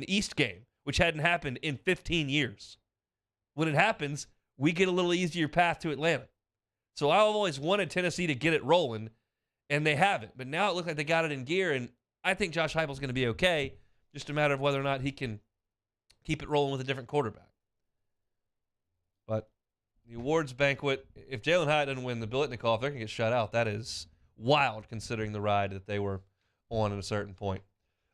Speaker 2: East game, which hadn't happened in 15 years. When it happens, we get a little easier path to Atlanta. So I've always wanted Tennessee to get it rolling, and they haven't. But now it looks like they got it in gear, and I think Josh Heupel's going to be okay. Just a matter of whether or not he can keep it rolling with a different quarterback. But the awards banquet, if Jalen Hyatt doesn't win the Biletnikoff, they're going to get shut out. That is wild considering the ride that they were on at a certain point.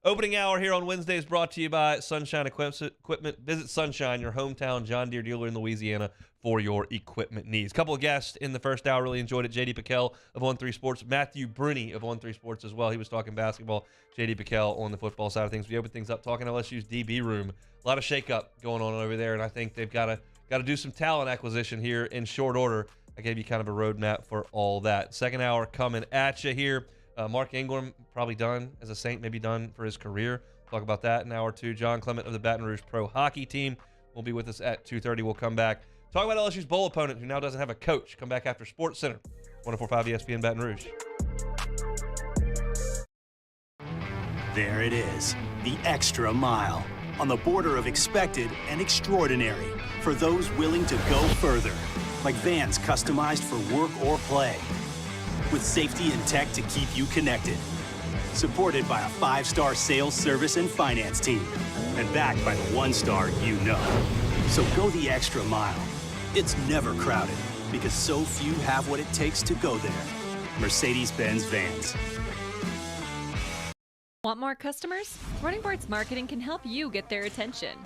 Speaker 2: Opening hour here on Wednesday is brought to you by Sunshine Equipment. Visit Sunshine, your hometown John Deere dealer in Louisiana, for your equipment needs. Couple of guests in the first hour really enjoyed it. J.D. PicKell of On3 Sports, Matthew Bruni of On3 Sports as well. He was talking basketball. J.D. PicKell on the football side of things. We open things up talking LSU's DB room. A lot of shakeup going on over there, and I think they've got to do some talent acquisition here in short order. I gave you kind of a roadmap for all that. Second hour coming at you here. Mark Ingram, probably done as a Saint, maybe done for his career. Talk about that in hour two. John Clement of the Baton Rouge Pro Hockey Team will be with us at 2:30. We'll come back. Talk about LSU's bowl opponent who now doesn't have a coach. Come back after Sports Center. 104.5 ESPN Baton Rouge.
Speaker 4: There it is, the extra mile. On the border of expected and extraordinary for those willing to go further. Like vans customized for work or play. With safety and tech to keep you connected. Supported by a 5-star sales, service, and finance team. And backed by the 1-star you know. So go the extra mile. It's never crowded because so few have what it takes to go there. Mercedes-Benz Vans.
Speaker 5: Want more customers? Running Boards Marketing can help you get their attention.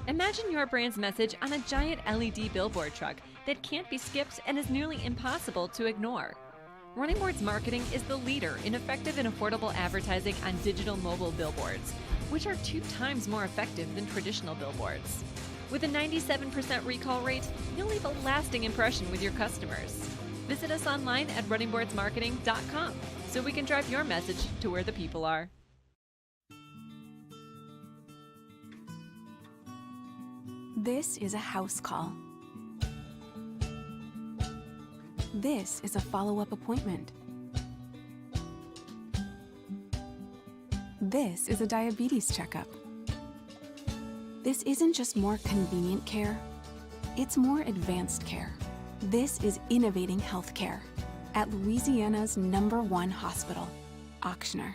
Speaker 5: Imagine your brand's message on a giant LED billboard truck that can't be skipped and is nearly impossible to ignore. Running Boards Marketing is the leader in effective and affordable advertising on digital mobile billboards, which are 2 times more effective than traditional billboards. With a 97% recall rate, you'll leave a lasting impression with your customers. Visit us online at runningboardsmarketing.com so we can drive your message to where the people are.
Speaker 6: This is a house call. This is a follow-up appointment. This is a diabetes checkup. This isn't just more convenient care, it's more advanced care. This is innovating healthcare at Louisiana's #1 hospital, Ochsner.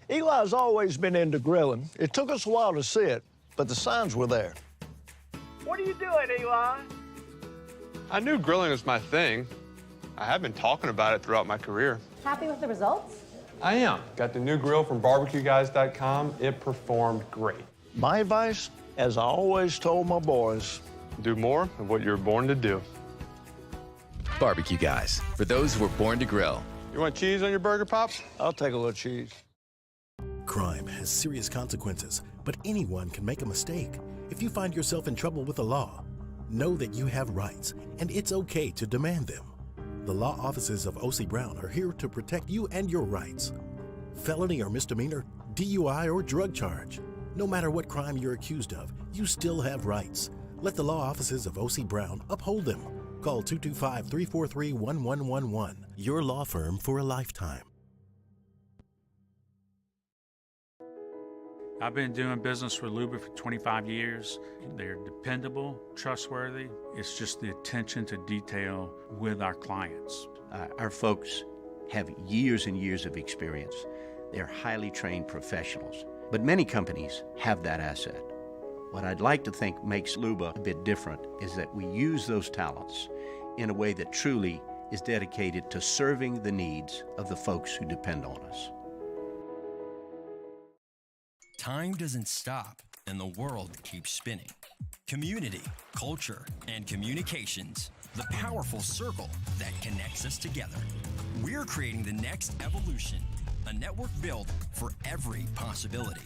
Speaker 8: Eli's always been into grilling. It took us a while to see it, but the signs were there.
Speaker 11: What are you doing, Eli?
Speaker 26: I knew grilling was my thing. I have been talking about it throughout my career.
Speaker 27: Happy with the results?
Speaker 26: I am. Got the new grill from barbecueguys.com. It performed great.
Speaker 8: My advice, as I always told my boys,
Speaker 26: do more of what you're born to do.
Speaker 28: Barbecue Guys, for those who were born to grill.
Speaker 26: You want cheese on your burger, Pops?
Speaker 8: I'll take a little cheese.
Speaker 3: Crime has serious consequences, but anyone can make a mistake. If you find yourself in trouble with the law, know that you have rights, and it's okay to demand them. The law offices of O.C. Brown are here to protect you and your rights. Felony or misdemeanor, DUI or drug charge. No matter what crime you're accused of, you still have rights. Let the law offices of O.C. Brown uphold them. Call 225-343-1111. Your law firm for a lifetime.
Speaker 9: I've been doing business with Luba for 25 years. They're dependable, trustworthy. It's just the attention to detail with our clients.
Speaker 10: Our folks have years and years of experience. They're highly trained professionals, but many companies have that asset. What I'd like to think makes Luba a bit different is that we use those talents in a way that truly is dedicated to serving the needs of the folks who depend on us.
Speaker 29: Time doesn't stop, and the world keeps spinning. Community, culture, and communications, the powerful circle that connects us together. We're creating the next evolution, a network built for every possibility,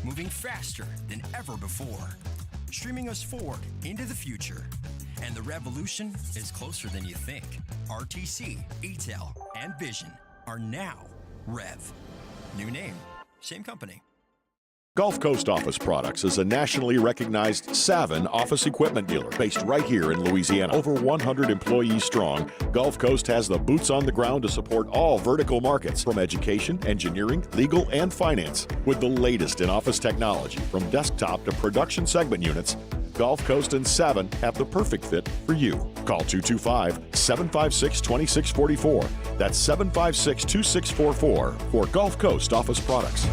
Speaker 29: moving faster than ever before, streaming us forward into the future. And the revolution is closer than you think. RTC, ETEL, and Vision are now Rev. New name, same company.
Speaker 7: Gulf Coast Office Products is a nationally recognized Savin office equipment dealer based right here in Louisiana. Over 100 employees strong, Gulf Coast has the boots on the ground to support all vertical markets from education, engineering, legal, and finance. With the latest in office technology from desktop to production segment units, Gulf Coast and Savin have the perfect fit for you. Call 225-756-2644. That's 756-2644 for Gulf Coast Office Products.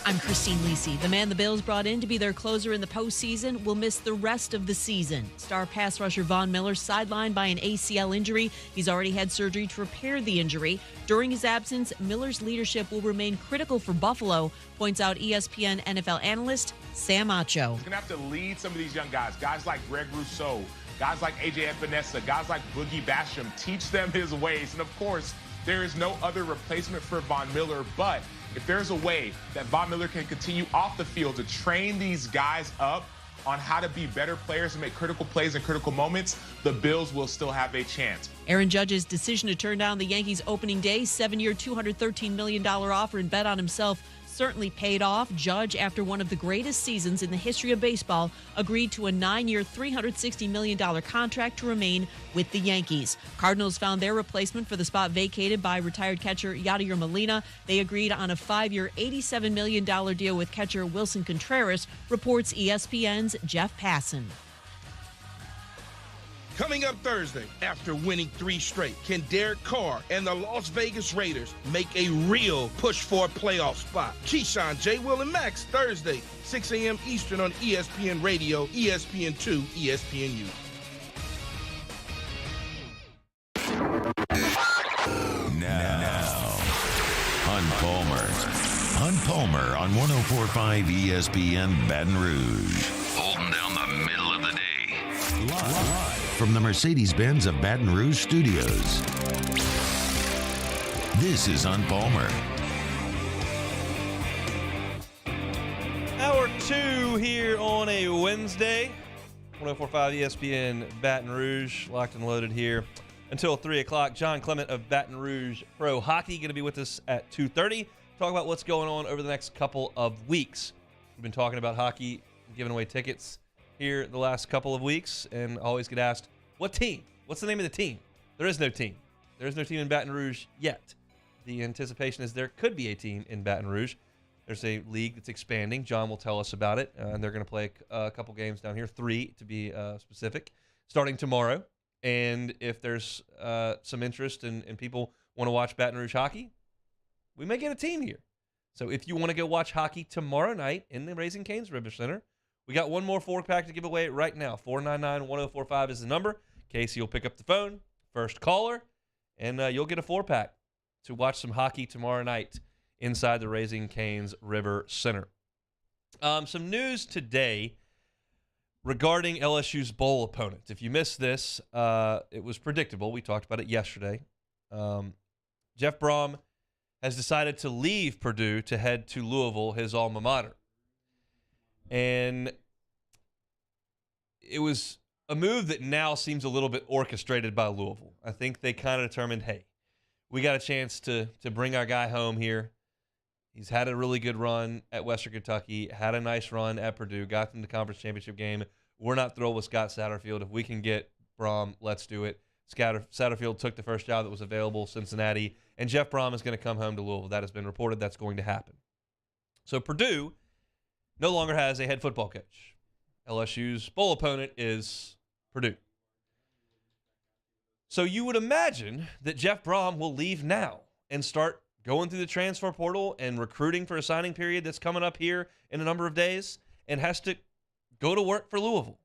Speaker 12: I'm Christine Lisi. The man the Bills brought in to be their closer in the postseason will miss the rest of the season. Star pass rusher Von Miller sidelined by an ACL injury. He's already had surgery to repair the injury. During his absence, Miller's leadership will remain critical for Buffalo, points out ESPN NFL analyst Sam Acho.
Speaker 13: He's going to have to lead some of these young guys like Greg Rousseau, guys like AJ Epinesa, guys like Boogie Basham, teach them his ways. And of course, there is no other replacement for Von Miller, but if there's a way that Von Miller can continue off the field to train these guys up on how to be better players and make critical plays in critical moments, the Bills will still have a chance.
Speaker 12: Aaron Judge's decision to turn down the Yankees' opening day, 7-year, $213 million offer and bet on himself certainly paid off. Judge, after one of the greatest seasons in the history of baseball, agreed to a 9-year, $360 million contract to remain with the Yankees. Cardinals found their replacement for the spot vacated by retired catcher Yadier Molina. They agreed on a 5-year, $87 million deal with catcher Wilson Contreras, reports ESPN's Jeff Passan.
Speaker 14: Coming up Thursday, after winning 3 straight, can Derek Carr and the Las Vegas Raiders make a real push for a playoff spot? Keyshawn, J. Will, and Max, Thursday, 6 a.m. Eastern on ESPN Radio, ESPN2, ESPNU.
Speaker 1: Now, Hunt Palmer on 104.5 ESPN Baton Rouge. Holding down the middle of the day. Live from the Mercedes-Benz of Baton Rouge studios. This is Hunt Palmer.
Speaker 2: Hour 2 here on a Wednesday. 104.5 ESPN Baton Rouge. Locked and loaded here until 3 o'clock. John Clement of Baton Rouge Pro Hockey going to be with us at 2:30. Talk about what's going on over the next couple of weeks. We've been talking about hockey, giving away tickets here the last couple of weeks, and always get asked, what team? What's the name of the team? There is no team. There is no team in Baton Rouge yet. The anticipation is there could be a team in Baton Rouge. There's a league that's expanding. John will tell us about it, and they're going to play a couple games down here, 3 to be specific, starting tomorrow. And if there's some interest and people want to watch Baton Rouge hockey, we may get a team here. So if you want to go watch hockey tomorrow night in the Raising Cane's Ribbon Center, we got one more 4-pack to give away right now. 499-1045 is the number. Casey will pick up the phone, first caller, and you'll get a 4-pack to watch some hockey tomorrow night inside the Raising Cane's River Center. Some news today regarding LSU's bowl opponent. If you missed this, it was predictable. We talked about it yesterday. Jeff Brom has decided to leave Purdue to head to Louisville, his alma mater. And it was a move that now seems a little bit orchestrated by Louisville. I think they kind of determined, hey, we got a chance to bring our guy home here. He's had a really good run at Western Kentucky, had a nice run at Purdue, got them to the conference championship game. We're not thrilled with Scott Satterfield. If we can get Brom, let's do it. Satterfield took the first job that was available, Cincinnati, and Jeff Brom is going to come home to Louisville. That has been reported. That's going to happen. So Purdue no longer has a head football coach. LSU's bowl opponent is Purdue. So you would imagine that Jeff Brom will leave now and start going through the transfer portal and recruiting for a signing period that's coming up here in a number of days and has to go to work for Louisville.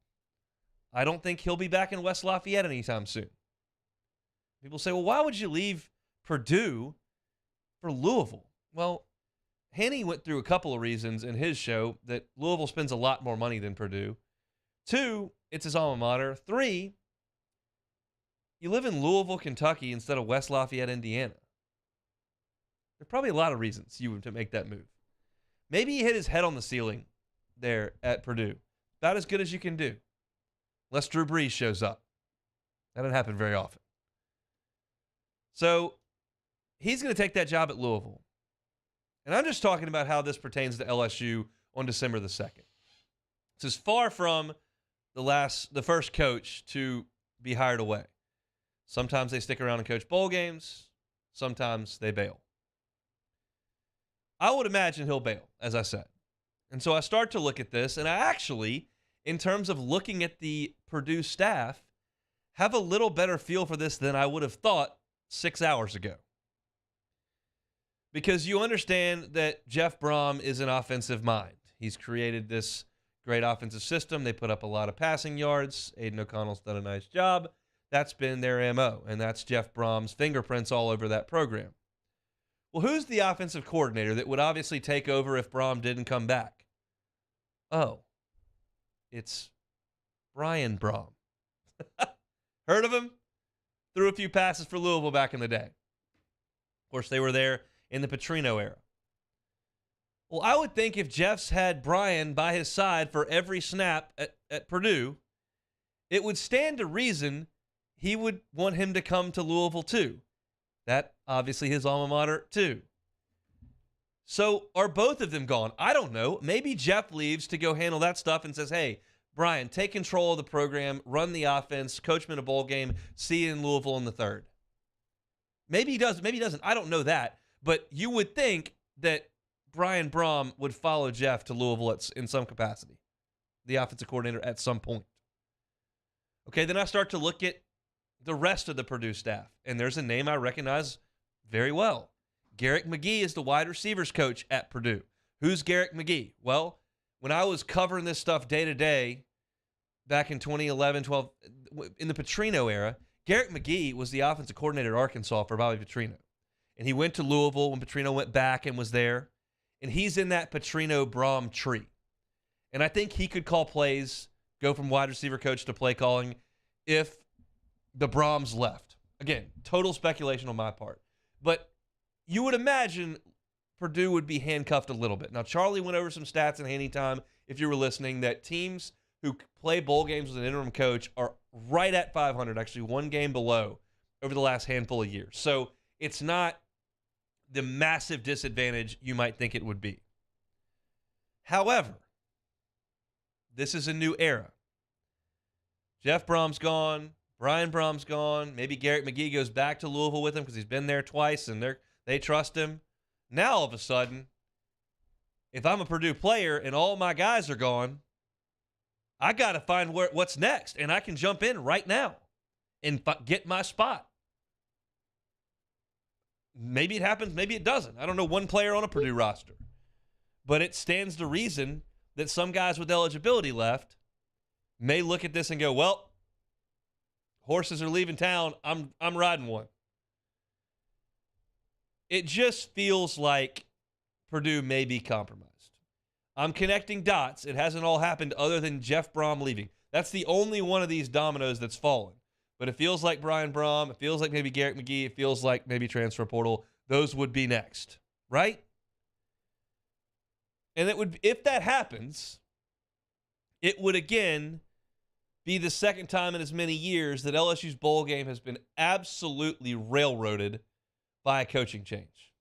Speaker 2: I don't think he'll be back in West Lafayette anytime soon. People say, well, why would you leave Purdue for Louisville? Well, Henny went through a couple of reasons in his show that Louisville spends a lot more money than Purdue. 2, it's his alma mater. 3, you live in Louisville, Kentucky instead of West Lafayette, Indiana. There are probably a lot of reasons you would to make that move. Maybe he hit his head on the ceiling there at Purdue. About as good as you can do. Unless Drew Brees shows up. That doesn't happen very often. So he's going to take that job at Louisville. And I'm just talking about how this pertains to LSU on December the 2nd. It's as far from the first coach to be hired away. Sometimes they stick around and coach bowl games. Sometimes they bail. I would imagine he'll bail, as I said. And so I start to look at this, and I actually, in terms of looking at the Purdue staff, have a little better feel for this than I would have thought 6 hours ago. Because you understand that Jeff Brom is an offensive mind. He's created this great offensive system. They put up a lot of passing yards. Aiden O'Connell's done a nice job. That's been their MO, and that's Jeff Brom's fingerprints all over that program. Well, who's the offensive coordinator that would obviously take over if Brom didn't come back? Oh, it's Brian Brom. Heard of him? Threw a few passes for Louisville back in the day. Of course, they were there in the Petrino era. Well, I would think if Jeff's had Brian by his side for every snap at Purdue, it would stand to reason he would want him to come to Louisville too. That, obviously, his alma mater too. So are both of them gone? I don't know. Maybe Jeff leaves to go handle that stuff and says, hey, Brian, take control of the program, run the offense, coach him in a bowl game, see you in Louisville in the third. Maybe he does, maybe he doesn't. I don't know that. But you would think that Brian Brom would follow Jeff to Louisville in some capacity, the offensive coordinator at some point. Okay, then I start to look at the rest of the Purdue staff, and there's a name I recognize very well. Garrick McGee is the wide receivers coach at Purdue. Who's Garrick McGee? Well, when I was covering this stuff day to day back in 2011, 12, in the Petrino era, Garrick McGee was the offensive coordinator at Arkansas for Bobby Petrino. And he went to Louisville when Petrino went back and was there. And he's in that Petrino-Brom tree. And I think he could call plays, go from wide receiver coach to play calling if the Broms left. Again, total speculation on my part. But you would imagine Purdue would be handcuffed a little bit. Now, Charlie went over some stats in Handy Time, if you were listening, that teams who play bowl games with an interim coach are right at 500, actually one game below over the last handful of years. So it's not the massive disadvantage you might think it would be. However, this is a new era. Jeff Brom's gone. Brian Brom's gone. Maybe Garrett McGee goes back to Louisville with him because he's been there twice and they trust him. Now, all of a sudden, if I'm a Purdue player and all my guys are gone, I got to find what's next, and I can jump in right now and get my spot. Maybe it happens, maybe it doesn't. I don't know one player on a Purdue roster. But it stands to reason that some guys with eligibility left may look at this and go, well, horses are leaving town. I'm riding one. It just feels like Purdue may be compromised. I'm connecting dots. It hasn't all happened other than Jeff Brom leaving. That's the only one of these dominoes that's fallen. But it feels like Brian Brom. It feels like maybe Garrett McGee. It feels like maybe transfer portal. Those would be next, right? And it would, if that happens, it would again be the second time in as many years that LSU's bowl game has been absolutely railroaded by a coaching change.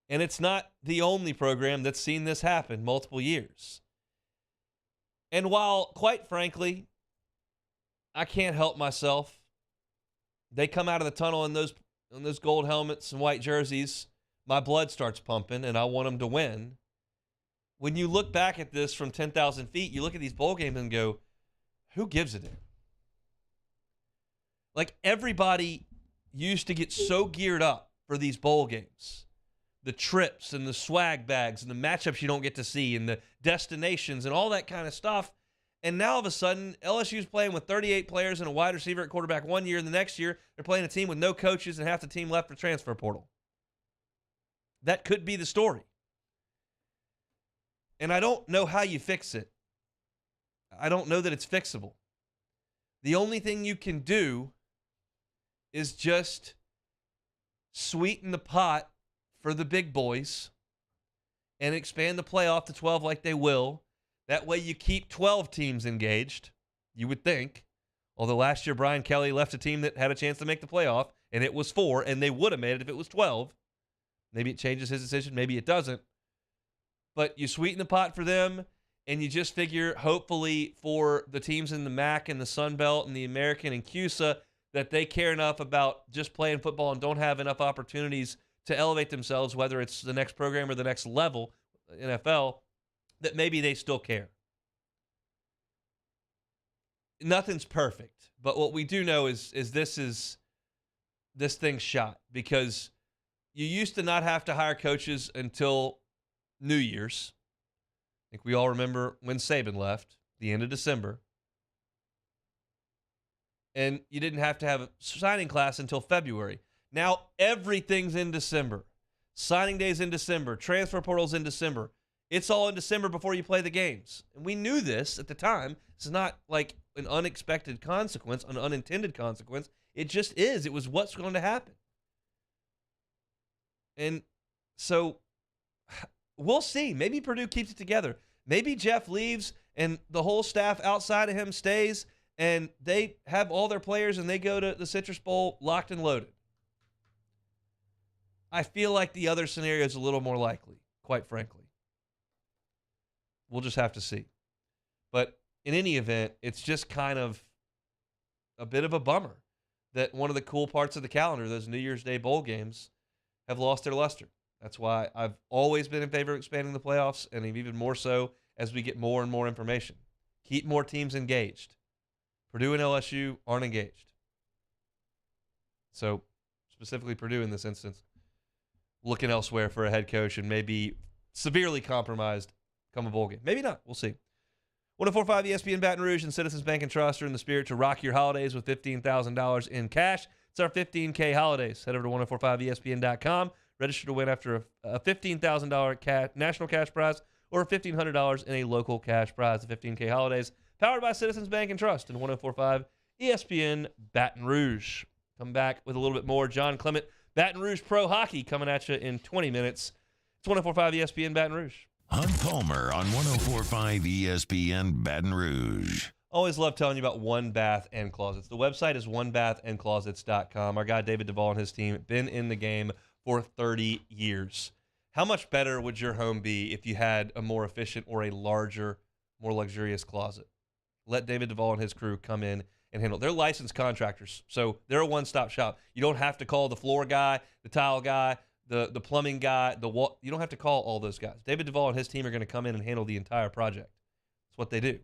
Speaker 2: And it's not the only program that's seen this happen multiple years. And while, quite frankly, I can't help myself, they come out of the tunnel in those gold helmets and white jerseys, my blood starts pumping, and I want them to win. When you look back at this from 10,000 feet, you look at these bowl games and go, who gives a damn? Like, everybody used to get so geared up for these bowl games. The trips and the swag bags and the matchups you don't get to see and the destinations and all that kind of stuff. And now all of a sudden, LSU's playing with 38 players and a wide receiver at quarterback one year, and the next year they're playing a team with no coaches and half the team left for transfer portal. That could be the story. And I don't know how you fix it. I don't know that it's fixable. The only thing you can do is just sweeten the pot for the big boys and expand the playoff to 12 like they will. That way you keep 12 teams engaged, you would think. Although last year Brian Kelly left a team that had a chance to make the playoff, and it was 4, and they would have made it if it was 12. Maybe it changes his decision, maybe it doesn't. But you sweeten the pot for them, And you just figure, hopefully, for the teams in the MAC and the Sun Belt and the American and CUSA, that they care enough about just playing football and don't have enough opportunities to elevate themselves, whether it's the next program or the next level, NFL, that maybe they still care. Nothing's perfect, but what we do know is this thing's shot, because you used to not have to hire coaches until New Year's. I think we all remember when Saban left, the end of December. And you didn't have to have a signing class until February. Now everything's in December. Signing day's in December. Transfer portal's in December. It's all in December before you play the games. And we knew this at the time. It's not like an unexpected consequence, an unintended consequence. It just is. It was what's going to happen. And so we'll see. Maybe Purdue keeps it together. Maybe Jeff leaves and the whole staff outside of him stays, and they have all their players and they go to the Citrus Bowl locked and loaded. I feel like the other scenario is a little more likely, quite frankly. We'll just have to see. But in any event, it's just kind of a bit of a bummer that one of the cool parts of the calendar, those New Year's Day bowl games, have lost their luster. That's why I've always been in favor of expanding the playoffs, and even more so as we get more and more information. Keep more teams engaged. Purdue and LSU aren't engaged. So, specifically Purdue in this instance, looking elsewhere for a head coach and maybe severely compromised come a bowl game. Maybe not. We'll see. 104.5 ESPN Baton Rouge and Citizens Bank and Trust are in the spirit to rock your holidays with $15,000 in cash. It's our 15K holidays. Head over to 1045ESPN.com. Register to win after a $15,000 national cash prize or $1,500 in a local cash prize. The 15K holidays powered by Citizens Bank and Trust and 104.5 ESPN Baton Rouge. Come back with a little bit more John Clement, Baton Rouge Pro Hockey, coming at you in 20 minutes. It's 104.5 ESPN Baton Rouge.
Speaker 1: Hunt Palmer on 104.5 ESPN Baton Rouge.
Speaker 2: Always love telling you about One Bath and Closets. The website is onebathandclosets.com. Our guy David Duvall and his team have been in the game for 30 years. How much better would your home be if you had a more efficient or a larger, more luxurious closet? Let David Duvall and his crew come in and handle it. They're licensed contractors, so they're a one-stop shop. You don't have to call the floor guy, the tile guy, the plumbing guy, the wall. You don't have to call all those guys. David Duvall and his team are going to come in and handle the entire project. That's what they do.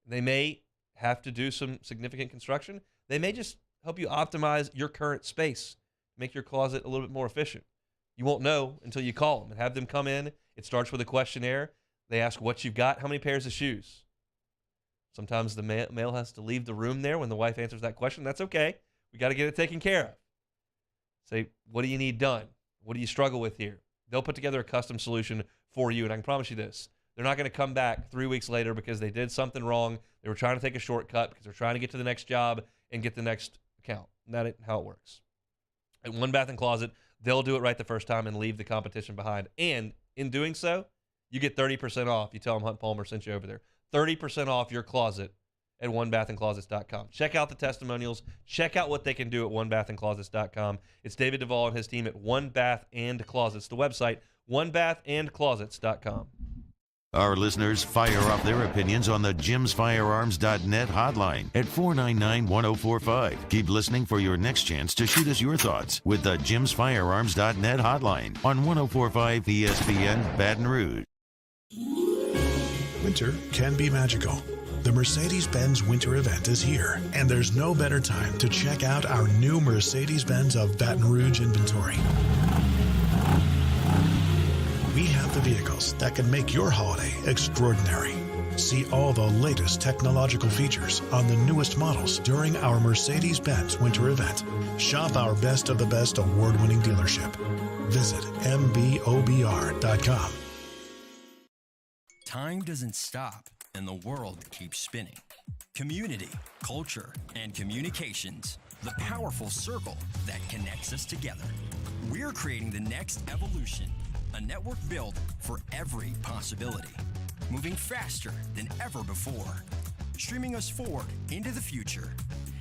Speaker 2: They may have to do some significant construction. They may just help you optimize your current space, make your closet a little bit more efficient. You won't know until you call them and have them come in. It starts with a questionnaire. They ask what you've got, how many pairs of shoes. Sometimes the male has to leave the room there when the wife answers that question. That's okay. We got to get it taken care of. Say, what do you need done? What do you struggle with here? They'll put together a custom solution for you, and I can promise you this. They're not going to come back 3 weeks later because they did something wrong. They were trying to take a shortcut because they're trying to get to the next job and get the next account. That ain't how it works. At One Bath and Closet, they'll do it right the first time and leave the competition behind. And in doing so, you get 30% off. You tell them Hunt Palmer sent you over there. 30% off your closet at onebathandclosets.com. Check out the testimonials. Check out what they can do at onebathandclosets.com. It's David Duvall and his team at One Bath and Closets. The website, onebathandclosets.com.
Speaker 1: Our listeners fire off their opinions on the jimsfirearms.net hotline at 499-1045. Keep listening for your next chance to shoot us your thoughts with the jimsfirearms.net hotline on 104.5 ESPN Baton Rouge.
Speaker 15: Winter can be magical. The Mercedes-Benz Winter Event is here, and there's no better time to check out our new Mercedes-Benz of Baton Rouge inventory. We have the vehicles that can make your holiday extraordinary. See all the latest technological features on the newest models during our Mercedes-Benz Winter Event. Shop our best of the best award-winning dealership. Visit mbobr.com.
Speaker 29: Time doesn't stop, and the world keeps spinning. Community, culture, and communications, the powerful circle that connects us together. We're creating the next evolution, a network built for every possibility, moving faster than ever before, streaming us forward into the future.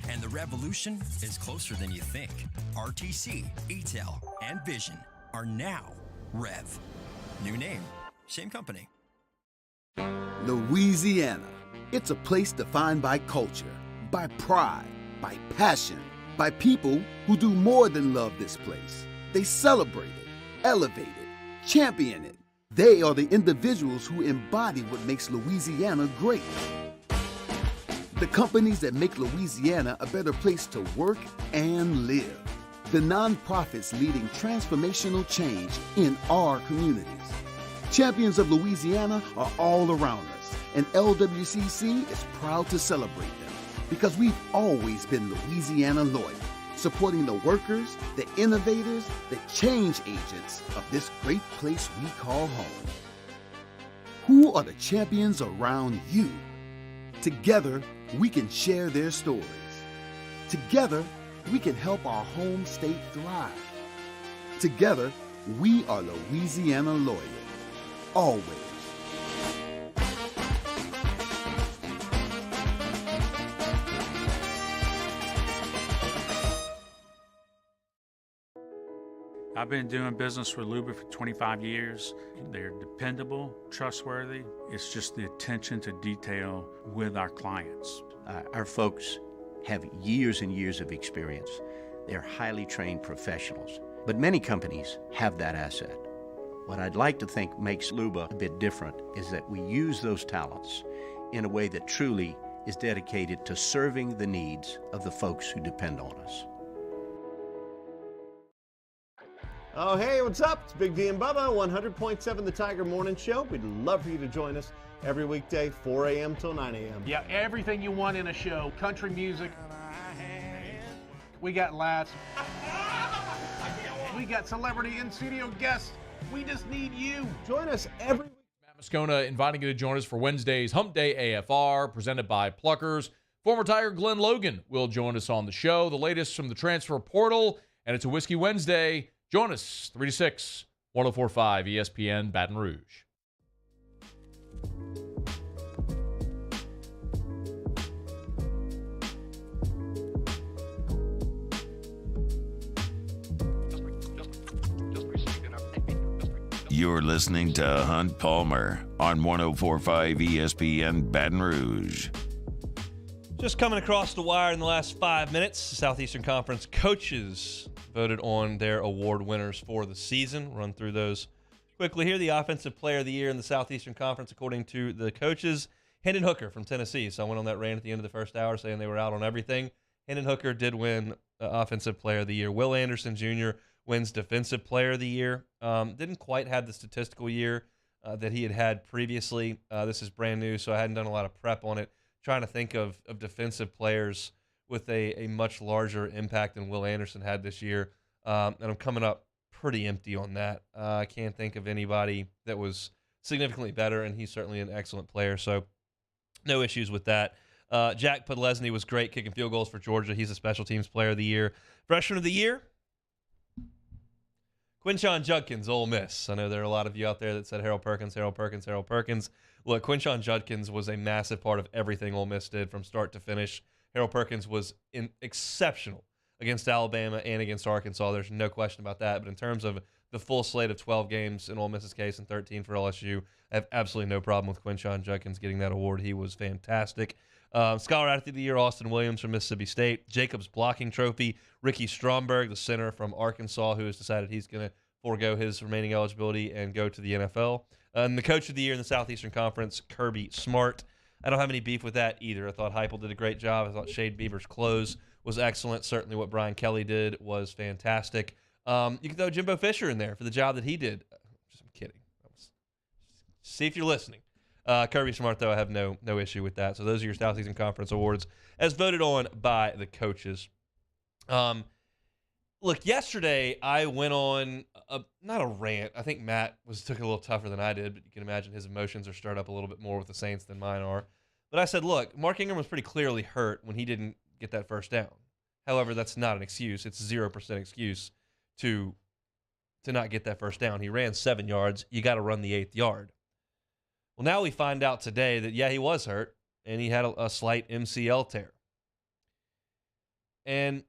Speaker 29: And the revolution is closer than you think. RTC, ETEL, and Vision are now Rev. New name, same company.
Speaker 16: Louisiana. It's a place defined by culture, by pride, by passion, by people who do more than love this place. They celebrate it, elevate it, champion it. They are the individuals who embody what makes Louisiana great. The companies that make Louisiana a better place to work and live. The nonprofits leading transformational change in our communities. Champions of Louisiana are all around us, and LWCC is proud to celebrate them because we've always been Louisiana loyal, supporting the workers, the innovators, the change agents of this great place we call home. Who are the champions around you? Together, we can share their stories. Together, we can help our home state thrive. Together, we are Louisiana loyal. Always.
Speaker 9: I've been doing business with Luba for 25 years. They're dependable, trustworthy. It's just the attention to detail with our clients.
Speaker 10: Our folks have years and years of experience. They're highly trained professionals, but many companies have that asset. What I'd like to think makes Luba a bit different is that we use those talents in a way that truly is dedicated to serving the needs of the folks who depend on us.
Speaker 17: Oh, hey, what's up? It's Big D and Bubba, 100.7 The Tiger Morning Show. We'd love for you to join us every weekday, 4 a.m. till 9 a.m.
Speaker 18: Yeah, everything you want in a show. Country music. We got laughs. We got celebrity in-studio guests. We just need you.
Speaker 17: Join us every week.
Speaker 19: Matt Moscona inviting you to join us for Wednesday's Hump Day AFR, presented by Pluckers. Former Tiger Glenn Logan will join us on the show. The latest from the transfer portal, and it's a Whiskey Wednesday. Join us, 3 to 6, 104.5 ESPN Baton Rouge.
Speaker 1: You're listening to Hunt Palmer on 104.5 ESPN Baton Rouge.
Speaker 2: Just coming across the wire in the last 5 minutes, Southeastern Conference coaches voted on their award winners for the season. Run through those quickly here. The Offensive Player of the Year in the Southeastern Conference, according to the coaches, Hendon Hooker from Tennessee. So I went on that rant at the end of the first hour saying they were out on everything. Hendon Hooker did win Offensive Player of the Year. Will Anderson Jr. wins Defensive Player of the Year. Didn't quite have the statistical year that he had previously. This is brand new, so I hadn't done a lot of prep on it. Trying to think of defensive players with a much larger impact than Will Anderson had this year. And I'm coming up pretty empty on that. I can't think of anybody that was significantly better, and he's certainly an excellent player, so no issues with that. Jack Podlesny was great kicking field goals for Georgia. He's a Special Teams Player of the Year. Freshman of the Year, Quinshon Judkins, Ole Miss. I know there are a lot of you out there that said Harold Perkins, Harold Perkins, Harold Perkins. Look, Quinshon Judkins was a massive part of everything Ole Miss did from start to finish. Harold Perkins was exceptional against Alabama and against Arkansas. There's no question about that. But in terms of the full slate of 12 games in Ole Miss's case and 13 for LSU, I have absolutely no problem with Quinshon Judkins getting that award. He was fantastic. Scholar Athlete of the Year, Austin Williams from Mississippi State. Jacobs Blocking Trophy, Ricky Stromberg, the center from Arkansas, who has decided he's going to forego his remaining eligibility and go to the NFL. And the Coach of the Year in the Southeastern Conference, Kirby Smart. I don't have any beef with that either. I thought Heupel did a great job. I thought Shade Beaver's close was excellent. Certainly what Brian Kelly did was fantastic. You can throw Jimbo Fisher in there for the job that he did. I'm kidding. See if you're listening. Kirby Smart, though, I have no issue with that. So those are your Southeastern Conference awards as voted on by the coaches. Look, yesterday I went on not a rant. I think Matt took it a little tougher than I did, but you can imagine his emotions are stirred up a little bit more with the Saints than mine are. But I said, look, Mark Ingram was pretty clearly hurt when he didn't get that first down. However, that's not an excuse. It's 0% excuse to not get that first down. He ran 7 yards. You got to run the 8th yard. Well, now we find out today that, yeah, he was hurt, and he had a slight MCL tear. And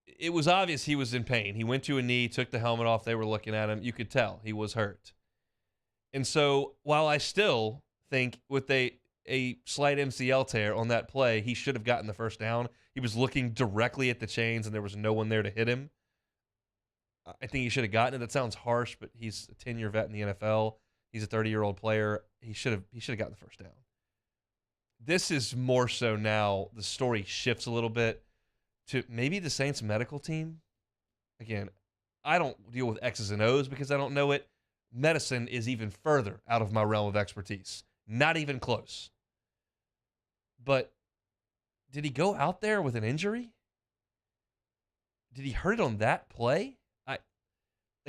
Speaker 2: it was obvious he was in pain. He went to a knee, took the helmet off. They were looking at him. You could tell he was hurt. And so while I still think with a slight MCL tear on that play, he should have gotten the first down. He was looking directly at the chains, and there was no one there to hit him. I think he should have gotten it. That sounds harsh, but he's a 10-year vet in the NFL. He's a 30-year-old player. He should have gotten the first down. This is more so now. The story shifts a little bit to maybe the Saints medical team. Again, I don't deal with X's and O's because I don't know it. Medicine is even further out of my realm of expertise. Not even close. But did he go out there with an injury? Did he hurt it on that play?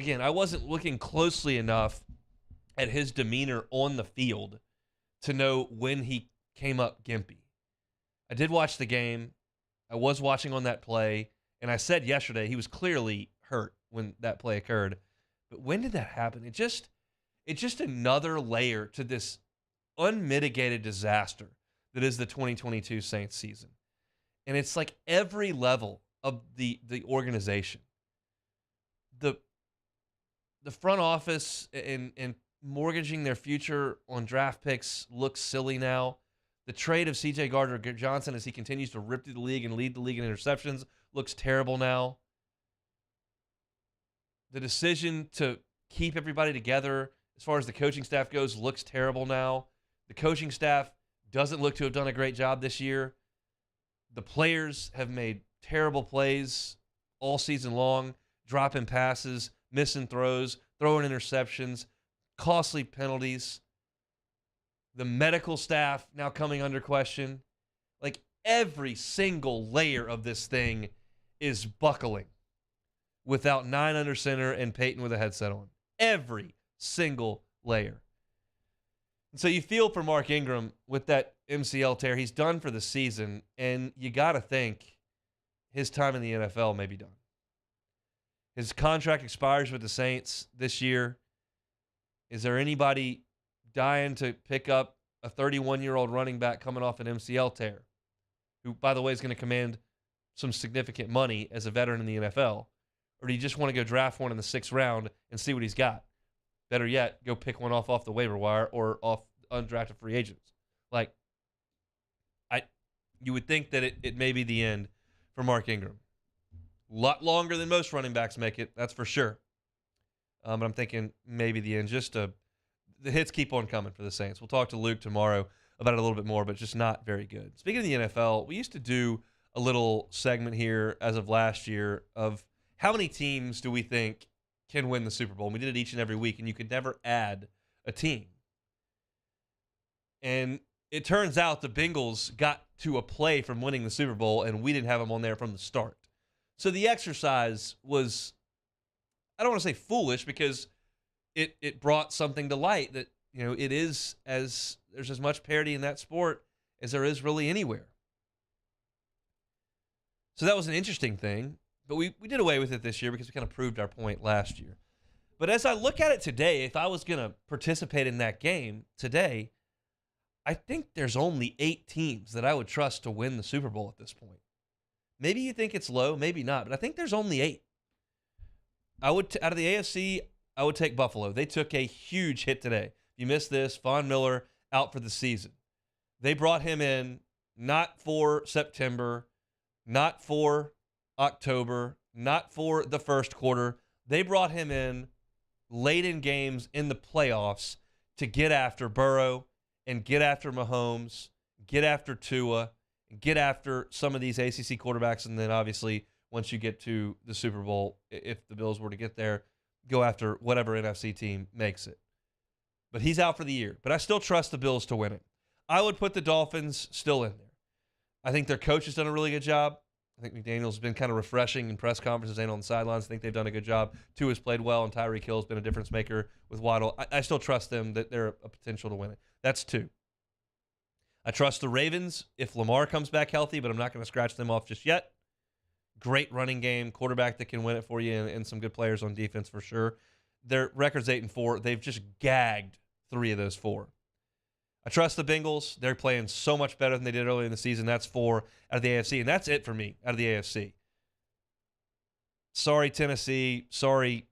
Speaker 2: I wasn't looking closely enough at his demeanor on the field to know when he came up gimpy. I did watch the game. I was watching on that play, and I said yesterday he was clearly hurt when that play occurred. But when did that happen? It's just another layer to this unmitigated disaster that is the 2022 Saints season. And it's like every level of the organization. The front office and mortgaging their future on draft picks looks silly now. The trade of C.J. Gardner-Johnson as he continues to rip through the league and lead the league in interceptions looks terrible now. The decision to keep everybody together as far as the coaching staff goes looks terrible now. The coaching staff doesn't look to have done a great job this year. The players have made terrible plays all season long, dropping passes, missing throws, throwing interceptions, costly penalties. The medical staff now coming under question. Like every single layer of this thing is buckling without 9 under center and Peyton with a headset on. Every single layer. And so you feel for Mark Ingram with that MCL tear. He's done for the season, and you got to think his time in the NFL may be done. His contract expires with the Saints this year. Is there anybody dying to pick up a 31-year-old running back coming off an MCL tear, who, by the way, is going to command some significant money as a veteran in the NFL? Or do you just want to go draft one in the 6th round and see what he's got? Better yet, go pick one off the waiver wire or off undrafted free agents. Like, you would think that it may be the end for Mark Ingram. A lot longer than most running backs make it, that's for sure. But I'm thinking maybe the end. The hits keep on coming for the Saints. We'll talk to Luke tomorrow about it a little bit more, but just not very good. Speaking of the NFL, we used to do a little segment here as of last year of how many teams do we think can win the Super Bowl. And we did it each and every week, and you could never add a team. And it turns out the Bengals got to a play from winning the Super Bowl, and we didn't have them on there from the start. So the exercise was, I don't want to say foolish, because it brought something to light that, it is there's as much parity in that sport as there is really anywhere. So that was an interesting thing, but we did away with it this year because we kind of proved our point last year. But as I look at it today, if I was going to participate in that game today, I think there's only 8 teams that I would trust to win the Super Bowl at this point. Maybe you think it's low, maybe not, but I think there's only 8. Out of the AFC, I would take Buffalo. They took a huge hit today. If you missed this, Von Miller out for the season. They brought him in not for September, not for October, not for the first quarter. They brought him in late in games in the playoffs to get after Burrow and get after Mahomes, get after Tua, get after some of these ACC quarterbacks, and then obviously once you get to the Super Bowl, if the Bills were to get there, go after whatever NFC team makes it. But he's out for the year. But I still trust the Bills to win it. I would put the Dolphins still in there. I think their coach has done a really good job. I think McDaniel's been kind of refreshing in press conferences and on the sidelines. I think they've done a good job. Tua has played well, and Tyreek Hill's been a difference maker with Waddle. I still trust them that they're a potential to win it. That's 2. I trust the Ravens if Lamar comes back healthy, but I'm not going to scratch them off just yet. Great running game, quarterback that can win it for you, and some good players on defense for sure. Their record's 8-4. They've just gagged 3 of those 4. I trust the Bengals. They're playing so much better than they did earlier in the season. That's 4 out of the AFC, and that's it for me out of the AFC. Sorry, Tennessee. Sorry,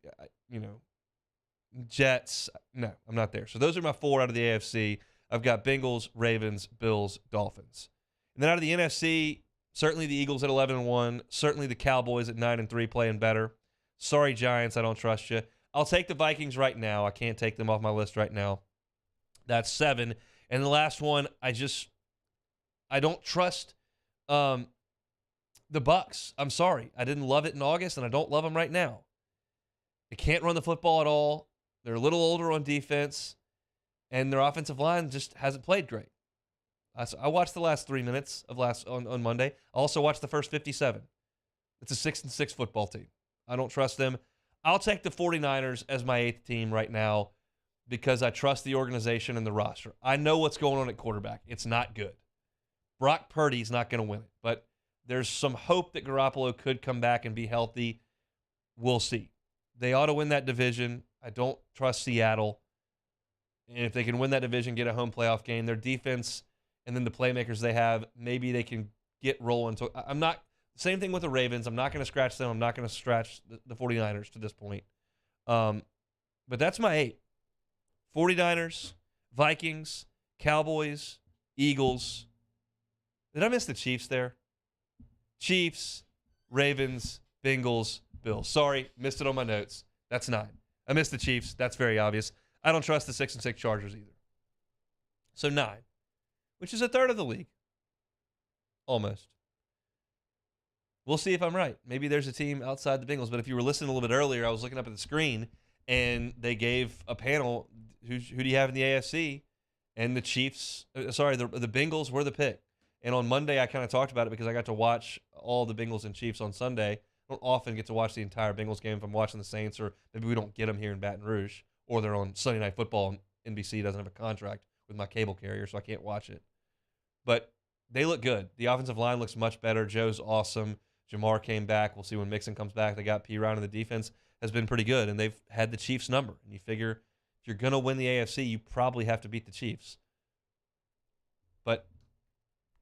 Speaker 2: Jets. No, I'm not there. So those are my 4 out of the AFC. I've got Bengals, Ravens, Bills, Dolphins. And then out of the NFC, certainly the Eagles at 11-1, certainly the Cowboys at 9-3 playing better. Sorry, Giants, I don't trust you. I'll take the Vikings right now. I can't take them off my list right now. That's 7. And the last one, I don't trust the Bucs. I'm sorry. I didn't love it in August, and I don't love them right now. They can't run the football at all. They're a little older on defense, and their offensive line just hasn't played great. I watched the last 3 minutes of on Monday. I also watched the first 57. It's a 6-6 football team. I don't trust them. I'll take the 49ers as my 8th team right now because I trust the organization and the roster. I know what's going on at quarterback. It's not good. Brock Purdy's not going to win it, but there's some hope that Garoppolo could come back and be healthy. We'll see. They ought to win that division. I don't trust Seattle. And if they can win that division, get a home playoff game, their defense and then the playmakers they have, maybe they can get rolling. So I'm not – same thing with the Ravens. I'm not going to scratch them. I'm not going to scratch the 49ers to this point. But that's my 8. 49ers, Vikings, Cowboys, Eagles. Did I miss the Chiefs there? Chiefs, Ravens, Bengals, Bills. Sorry, missed it on my notes. That's 9. I missed the Chiefs. That's very obvious. I don't trust the 6-6 Chargers either. So 9, which is a third of the league. Almost. We'll see if I'm right. Maybe there's a team outside the Bengals, but if you were listening a little bit earlier, I was looking up at the screen, and they gave a panel, who do you have in the AFC? And the Chiefs, the Bengals were the pick. And on Monday, I kind of talked about it because I got to watch all the Bengals and Chiefs on Sunday. I don't often get to watch the entire Bengals game if I'm watching the Saints, or maybe we don't get them here in Baton Rouge, or they're on Sunday Night Football and NBC doesn't have a contract with my cable carrier, so I can't watch it. But they look good. The offensive line looks much better. Joe's awesome. Jamar came back. We'll see when Mixon comes back. They got P. Ryan, and the defense has been pretty good, and they've had the Chiefs' number. And you figure if you're going to win the AFC, you probably have to beat the Chiefs. But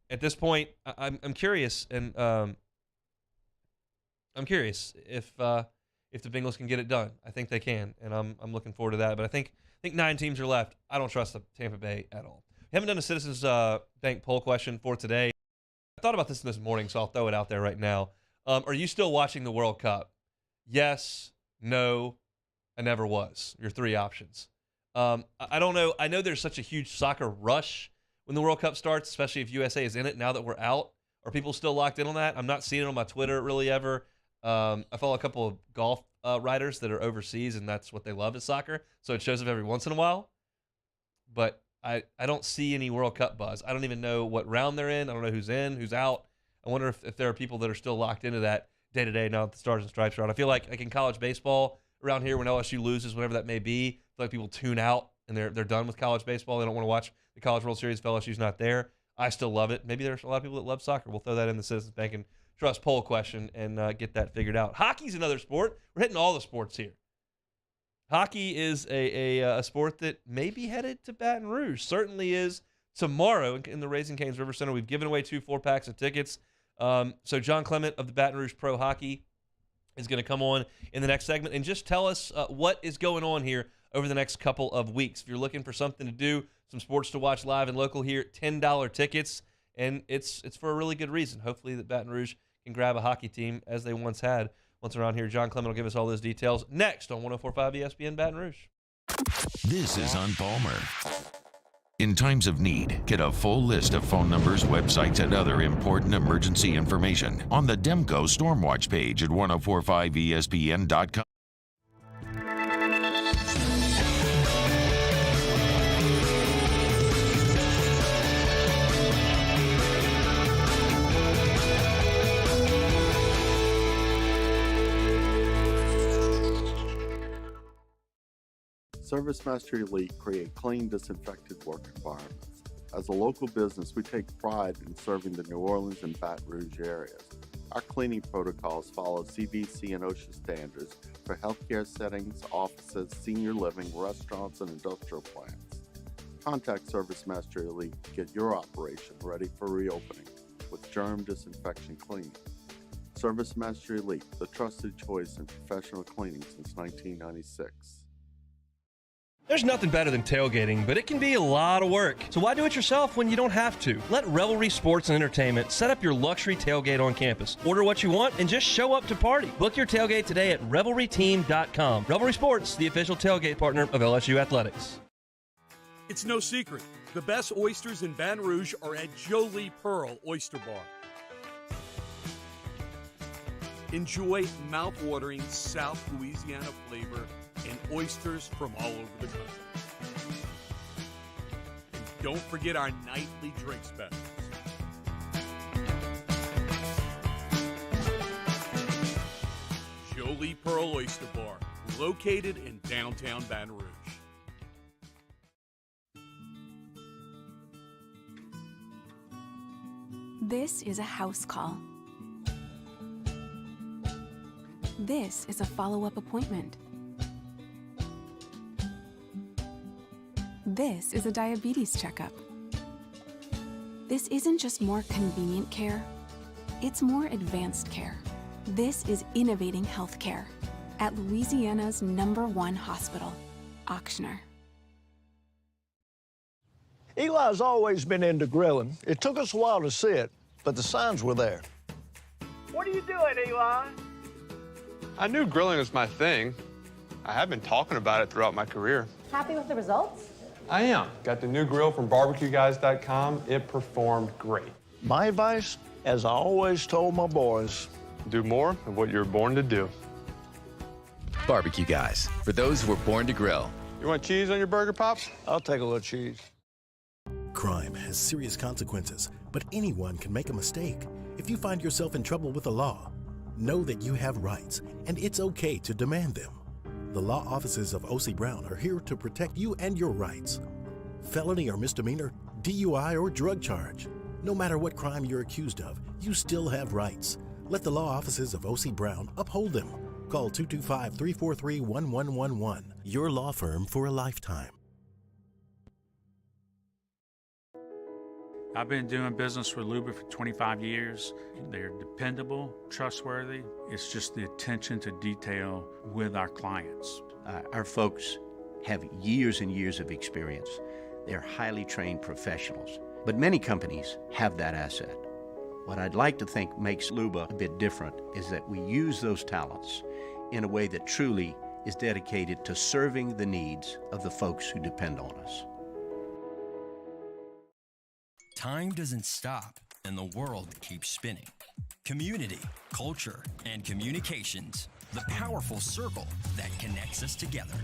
Speaker 2: at this point, I'm curious, and I'm curious if the Bengals can get it done. I think they can, and I'm looking forward to that. But I think 9 teams are left. I don't trust the Tampa Bay at all. We haven't done a Citizens Bank poll question for today. I thought about this morning, so I'll throw it out there right now. Are you still watching the World Cup? Yes, no, I never was. Your 3 options. I don't know. I know there's such a huge soccer rush when the World Cup starts, especially if USA is in it now that we're out. Are people still locked in on that? I'm not seeing it on my Twitter really ever. I follow a couple of golf writers that are overseas, and that's what they love is soccer. So it shows up every once in a while. But I don't see any World Cup buzz. I don't even know what round they're in. I don't know who's in, who's out. I wonder if there are people that are still locked into that day-to-day now that the Stars and Stripes are out. I feel like in college baseball around here when LSU loses, whatever that may be, I feel like people tune out and they're done with college baseball. They don't want to watch the College World Series if LSU's not there. I still love it. Maybe there's a lot of people that love soccer. We'll throw that in the Citizens Bank and Trust poll question and get that figured out. Hockey's another sport. We're hitting all the sports here. Hockey is a sport that may be headed to Baton Rouge. Certainly is tomorrow in the Raising Cane's River Center. We've given away 2 4-packs of tickets. So John Clement of the Baton Rouge Pro Hockey is going to come on in the next segment and just tell us what is going on here over the next couple of weeks. If you're looking for something to do, some sports to watch live and local here, $10 tickets, and it's for a really good reason. Hopefully that Baton Rouge can grab a hockey team as they once had. Once around here, John Clement will give us all those details next on 104.5 ESPN Baton Rouge.
Speaker 1: This is On Palmer. In times of need, get a full list of phone numbers, websites, and other important emergency information on the Demco Stormwatch page at 1045ESPN.com.
Speaker 4: ServiceMaster Elite create clean, disinfected work environments. As a local business, we take pride in serving the New Orleans and Baton Rouge areas. Our cleaning protocols follow CDC and OSHA standards for healthcare settings, offices, senior living, restaurants, and industrial plants. Contact ServiceMaster Elite to get your operation ready for reopening with germ disinfection cleaning. ServiceMaster Elite, the trusted choice in professional cleaning since 1996.
Speaker 2: There's nothing better than tailgating, but it can be a lot of work. So why do it yourself when you don't have to? Let Revelry Sports and Entertainment set up your luxury tailgate on campus. Order what you want and just show up to party. Book your tailgate today at revelryteam.com. Revelry Sports, the official tailgate partner of LSU Athletics.
Speaker 5: It's no secret. The best oysters in Baton Rouge are at Jolie Pearl Oyster Bar. Enjoy mouth-watering South Louisiana flavor and oysters from all over the country. And don't forget our nightly drink specials. Jolie Pearl Oyster Bar, located in downtown Baton Rouge.
Speaker 6: This is a house call. This is a follow-up appointment. This is a diabetes checkup. This isn't just more convenient care, it's more advanced care. This is innovating healthcare at Louisiana's #1 hospital, Ochsner.
Speaker 8: Eli's always been into grilling. It took us a while to see it, but the signs were there.
Speaker 11: What are you doing, Eli?
Speaker 26: I knew grilling was my thing. I have been talking about it throughout my career.
Speaker 20: Happy with the results?
Speaker 26: I am. Got the new grill from barbecueguys.com. It performed great.
Speaker 8: My advice, as I always told my boys,
Speaker 26: do more of what you were born to do.
Speaker 28: Barbecue Guys, for those who were born to grill.
Speaker 26: You want cheese on your burger, Pops?
Speaker 8: I'll take a little cheese.
Speaker 3: Crime has serious consequences, but anyone can make a mistake. If you find yourself in trouble with the law, know that you have rights, and it's okay to demand them. The law offices of O.C. Brown are here to protect you and your rights. Felony or misdemeanor, DUI or drug charge. No matter what crime you're accused of, you still have rights. Let the law offices of O.C. Brown uphold them. Call 225-343-1111. Your law firm for a lifetime.
Speaker 9: I've been doing business with Luba for 25 years. They're dependable, trustworthy. It's just the attention to detail with our clients.
Speaker 10: Our folks have years and years of experience. They're highly trained professionals. But many companies have that asset. What I'd like to think makes Luba a bit different is that we use those talents in a way that truly is dedicated to serving the needs of the folks who depend on us.
Speaker 29: Time doesn't stop, and the world keeps spinning. Community, culture, and communications, the powerful circle that connects us together.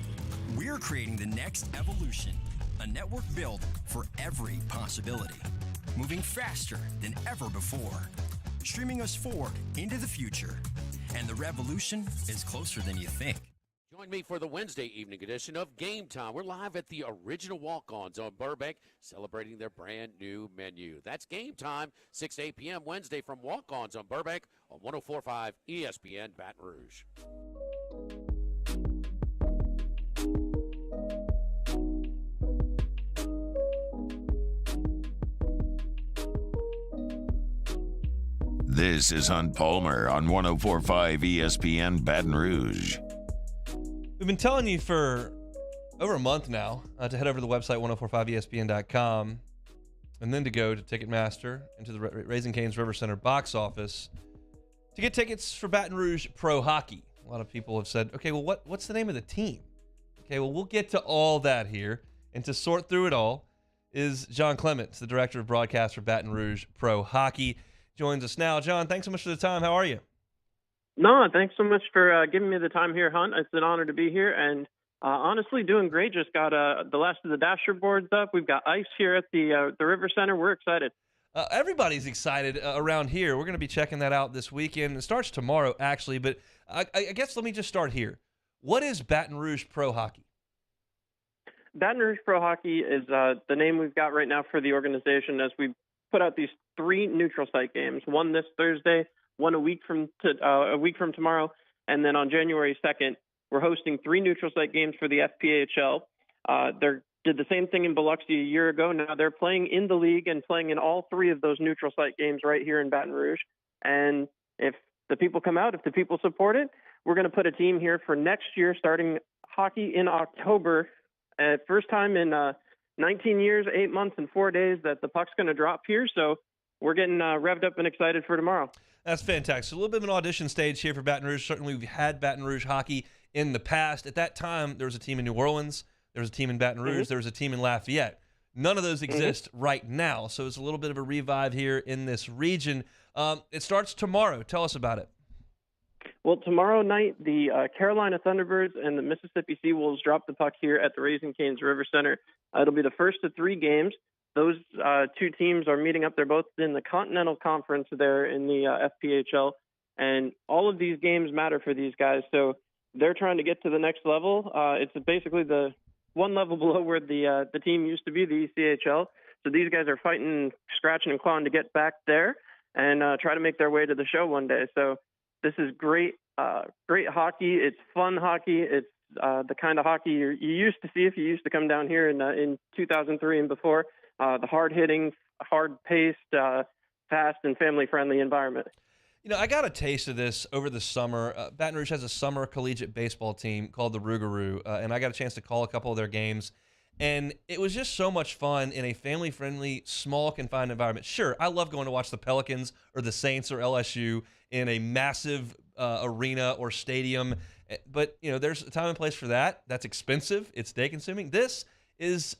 Speaker 29: We're creating the next evolution, a network built for every possibility, moving faster than ever before, streaming us forward into the future. And the revolution is closer than you think.
Speaker 21: Join me for the Wednesday evening edition of Game Time. We're live at the original Walk-Ons on Burbank, celebrating their brand new menu. That's Game Time, 6 to 8 p.m. Wednesday from Walk-Ons on Burbank on 104.5 ESPN Baton Rouge.
Speaker 1: This is Hunt Palmer on 104.5 ESPN Baton Rouge.
Speaker 2: We've been telling you for over a month now to head over to the website 1045ESPN.com and then to go to Ticketmaster and to the Raising Cane's River Center box office to get tickets for Baton Rouge Pro Hockey. A lot of people have said, okay, well, what's the name of the team? Okay, well, we'll get to all that here. And to sort through it all is John Clements, the director of broadcast for Baton Rouge Pro Hockey, joins us now. John, thanks so much for the time. How are you?
Speaker 22: No, thanks so much for giving me the time here, Hunt. It's an honor to be here, and honestly, doing great. Just got the last of the dasher boards up. We've got ice here at the River Center. We're excited.
Speaker 2: Everybody's excited around here. We're going to be checking that out this weekend. It starts tomorrow, actually, but I guess let me just start here. What is Baton Rouge Pro Hockey?
Speaker 22: Baton Rouge Pro Hockey is the name we've got right now for the organization as we put out these 3 neutral site games, one this Thursday, one a week from tomorrow, and then on January 2nd, we're hosting 3 neutral site games for the FPHL. They did the same thing in Biloxi a year ago. Now they're playing in the league and playing in all 3 of those neutral site games right here in Baton Rouge. And if the people come out, if the people support it, we're going to put a team here for next year, starting hockey in October first time in 19 years, 8 months, and 4 days that the puck's going to drop here. So we're getting revved up and excited for tomorrow.
Speaker 2: That's fantastic. So a little bit of an audition stage here for Baton Rouge. Certainly we've had Baton Rouge hockey in the past. At that time, there was a team in New Orleans. There was a team in Baton Rouge. There was a team in Lafayette. None of those exist right now. So it's a little bit of a revive here in this region. It starts tomorrow. Tell us about it.
Speaker 22: Well, tomorrow night, the Carolina Thunderbirds and the Mississippi Seawolves drop the puck here at the Raising Cane's River Center. It'll be the first of 3 games. Those 2 teams are meeting up. They're both in the Continental Conference there in the FPHL. And all of these games matter for these guys. So they're trying to get to the next level. It's basically the one level below where the team used to be, the ECHL. So these guys are fighting, scratching, and clawing to get back there and try to make their way to the show one day. So this is great hockey. It's fun hockey. It's the kind of hockey you used to see if you used to come down here in 2003 and before. The hard-hitting, hard-paced, fast, and family-friendly environment.
Speaker 2: You know, I got a taste of this over the summer. Baton Rouge has a summer collegiate baseball team called the Rougarou, and I got a chance to call a couple of their games. And it was just so much fun in a family-friendly, small, confined environment. Sure, I love going to watch the Pelicans or the Saints or LSU in a massive arena or stadium. But, you know, there's a time and place for that. That's expensive. It's day-consuming. This is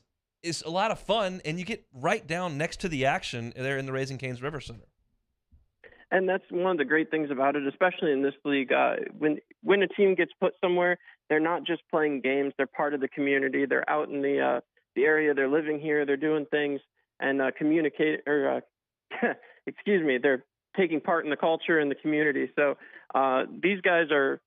Speaker 2: a lot of fun, and you get right down next to the action there in the Raising Cane's River Center.
Speaker 22: And that's one of the great things about it, especially in this league. When a team gets put somewhere, they're not just playing games. They're part of the community. They're out in the area. They're living here. They're doing things and they're taking part in the culture and the community. So these guys are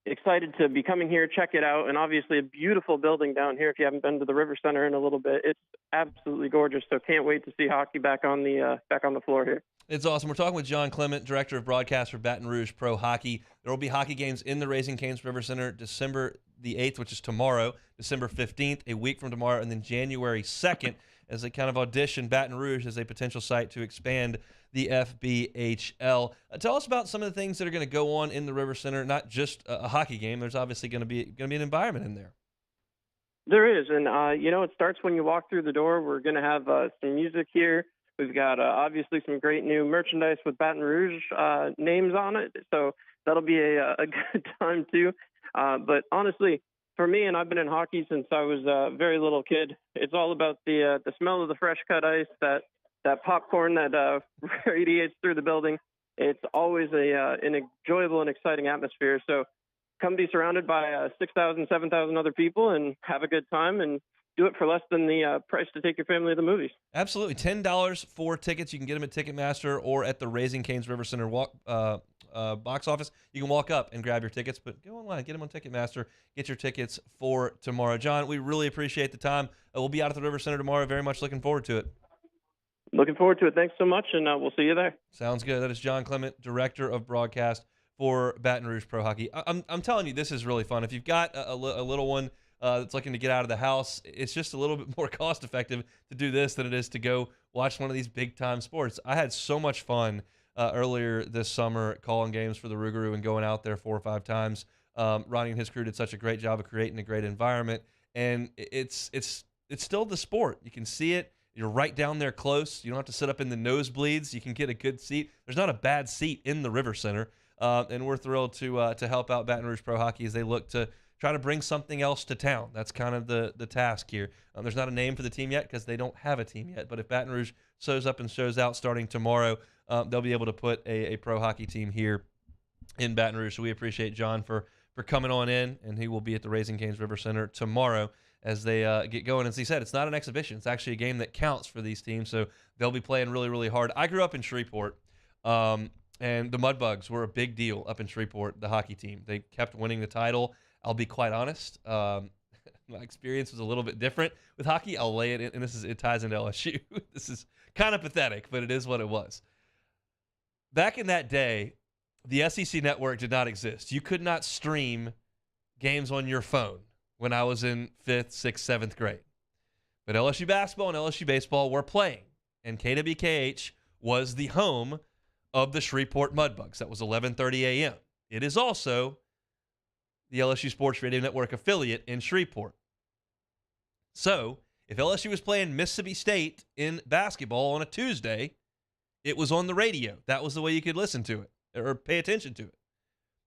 Speaker 22: excited to be coming here, check it out, and obviously a beautiful building down here. If you haven't been to the River Center in a little bit, it's absolutely gorgeous. So can't wait to see hockey back on the floor here.
Speaker 2: It's awesome. We're talking with John Clement, Director of Broadcast for Baton Rouge Pro Hockey. There will be hockey games in the Raising Cane's River Center December the 8th, which is tomorrow, December 15th, a week from tomorrow, and then January 2nd as they kind of audition Baton Rouge as a potential site to expand the FBHL. Tell us about some of the things that are going to go on in the River Center, not just a hockey game. There's obviously going to be an environment in there.
Speaker 22: There is, and it starts when you walk through the door. We're going to have some music here. We've got obviously some great new merchandise with Baton Rouge names on it, so that'll be a good time too. But honestly, for me, and I've been in hockey since I was a very little kid, it's all about the smell of the fresh cut ice, that popcorn that radiates through the building. It's always an enjoyable and exciting atmosphere. So come be surrounded by 6,000, 7,000 other people and have a good time and do it for less than the price to take your family to the movies.
Speaker 2: Absolutely. $10 for tickets. You can get them at Ticketmaster or at the Raising Cane's River Center box office. You can walk up and grab your tickets, but go online, get them on Ticketmaster, get your tickets for tomorrow. John, we really appreciate the time. We'll be out at the River Center tomorrow. Very much looking forward to it.
Speaker 22: Looking forward to it. Thanks so much, and we'll see you there.
Speaker 2: Sounds good. That is John Clement, Director of Broadcast for Baton Rouge Pro Hockey. I'm telling you, this is really fun. If you've got a little one that's looking to get out of the house, it's just a little bit more cost-effective to do this than it is to go watch one of these big-time sports. I had so much fun earlier this summer calling games for the Rougarou and going out there 4 or 5 times. Ronnie and his crew did such a great job of creating a great environment, and it's still the sport. You can see it. You're right down there close. You don't have to sit up in the nosebleeds. You can get a good seat. There's not a bad seat in the River Center, and we're thrilled to help out Baton Rouge Pro Hockey as they look to try to bring something else to town. That's kind of the task here. There's not a name for the team yet because they don't have a team yet, but if Baton Rouge shows up and shows out starting tomorrow, they'll be able to put a pro hockey team here in Baton Rouge. So we appreciate John for coming on in, and he will be at the Raising Cane's River Center tomorrow as they get going. As he said, it's not an exhibition. It's actually a game that counts for these teams, so they'll be playing really, really hard. I grew up in Shreveport, and the Mudbugs were a big deal up in Shreveport, the hockey team. They kept winning the title. I'll be quite honest. My experience was a little bit different with hockey. I'll lay it in, and it ties into LSU. This is kind of pathetic, but it is what it was. Back in that day, the SEC network did not exist. You could not stream games on your phone when I was in 5th, 6th, 7th grade. But LSU basketball and LSU baseball were playing, and KWKH was the home of the Shreveport Mudbugs. That was 11:30 a.m. It is also the LSU Sports Radio Network affiliate in Shreveport. So if LSU was playing Mississippi State in basketball on a Tuesday, it was on the radio. That was the way you could listen to it or pay attention to it.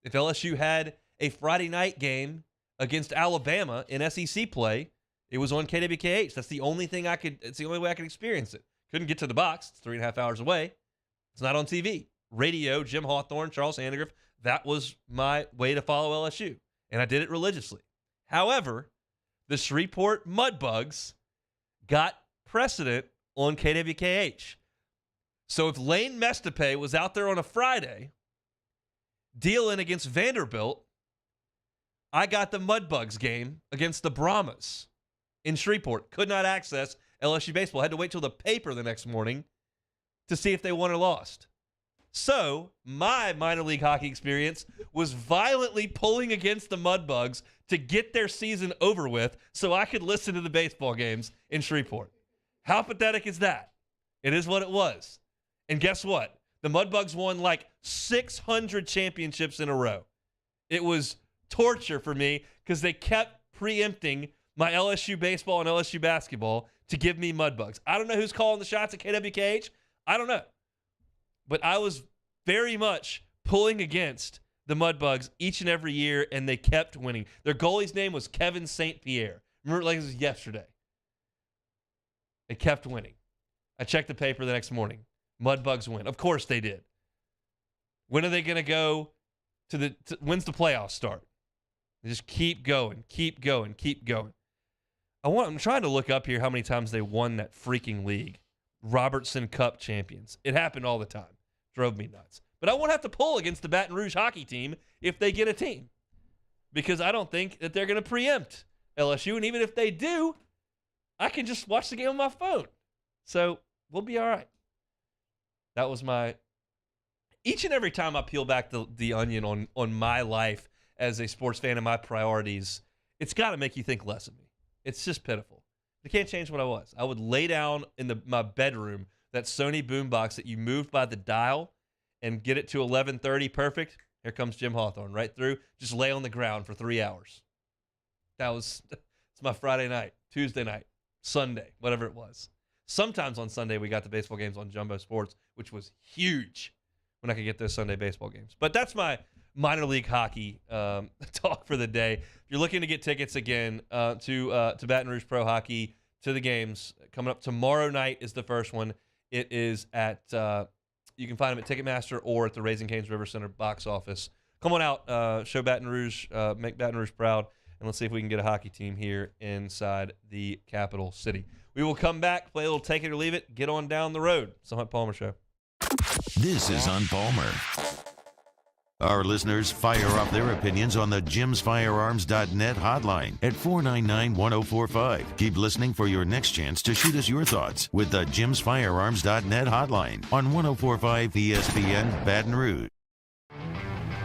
Speaker 2: If LSU had a Friday night game against Alabama in SEC play, it was on KWKH. That's the only thing it's the only way I could experience it. Couldn't get to the box. It's 3.5 hours away. It's not on TV. Radio, Jim Hawthorne, Charles Handegriff, that was my way to follow LSU. And I did it religiously. However, the Shreveport Mudbugs got precedent on KWKH. So if Lane Mestape was out there on a Friday dealing against Vanderbilt, I got the Mudbugs game against the Brahmas in Shreveport. Could not access LSU baseball. Had to wait till the paper the next morning to see if they won or lost. So my minor league hockey experience was violently pulling against the Mudbugs to get their season over with so I could listen to the baseball games in Shreveport. How pathetic is that? It is what it was. And guess what? The Mudbugs won like 600 championships in a row. It was torture for me because they kept preempting my LSU baseball and LSU basketball to give me Mudbugs. I don't know who's calling the shots at KWKH. I don't know. But I was very much pulling against the Mudbugs each and every year, and they kept winning. Their goalie's name was Kevin St. Pierre. Remember, like it was yesterday. They kept winning. I checked the paper the next morning. Mudbugs win. Of course they did. When are they going to go to when's the playoffs start? They just keep going, keep going, keep going. I'm trying to look up here how many times they won that freaking league. Robertson Cup champions. It happened all the time. Drove me nuts. But I won't have to pull against the Baton Rouge hockey team if they get a team, because I don't think that they're going to preempt LSU. And even if they do, I can just watch the game on my phone. So we'll be all right. That was each and every time I peel back the onion on my life as a sports fan and my priorities, it's got to make you think less of me. It's just pitiful. I can't change what I was. I would lay down in my bedroom, that Sony boombox that you moved by the dial, and get it to 11:30 perfect. Here comes Jim Hawthorne right through. Just lay on the ground for 3 hours. It's my Friday night, Tuesday night, Sunday, whatever it was. Sometimes on Sunday we got the baseball games on Jumbo Sports, which was huge when I could get those Sunday baseball games. But that's my minor league hockey talk for the day. If you're looking to get tickets again to Baton Rouge Pro Hockey, to the games coming up tomorrow night is the first one. It is at you can find them at Ticketmaster or at the Raising Cane's River Center box office. Come on out, show Baton Rouge, make Baton Rouge proud, and let's see if we can get a hockey team here inside the capital city. We will come back, play a little Take It or Leave It, get on down the road. It's the Hunt Palmer Show.
Speaker 1: This is on Palmer. Our listeners fire off their opinions on the jimsfirearms.net hotline at 499-1045. Keep listening for your next chance to shoot us your thoughts with the jimsfirearms.net hotline on 1045 ESPN Baton Rouge.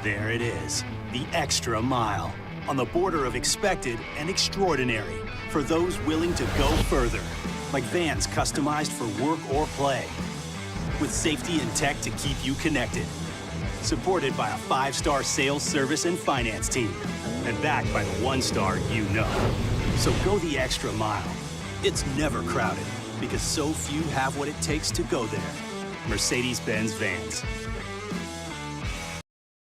Speaker 7: There it is, the extra mile, on the border of expected and extraordinary for those willing to go further, like vans customized for work or play, with safety and tech to keep you connected. Supported by a 5-star sales, service, and finance team. And backed by the 1-star you know. So go the extra mile. It's never crowded because so few have what it takes to go there. Mercedes-Benz Vans.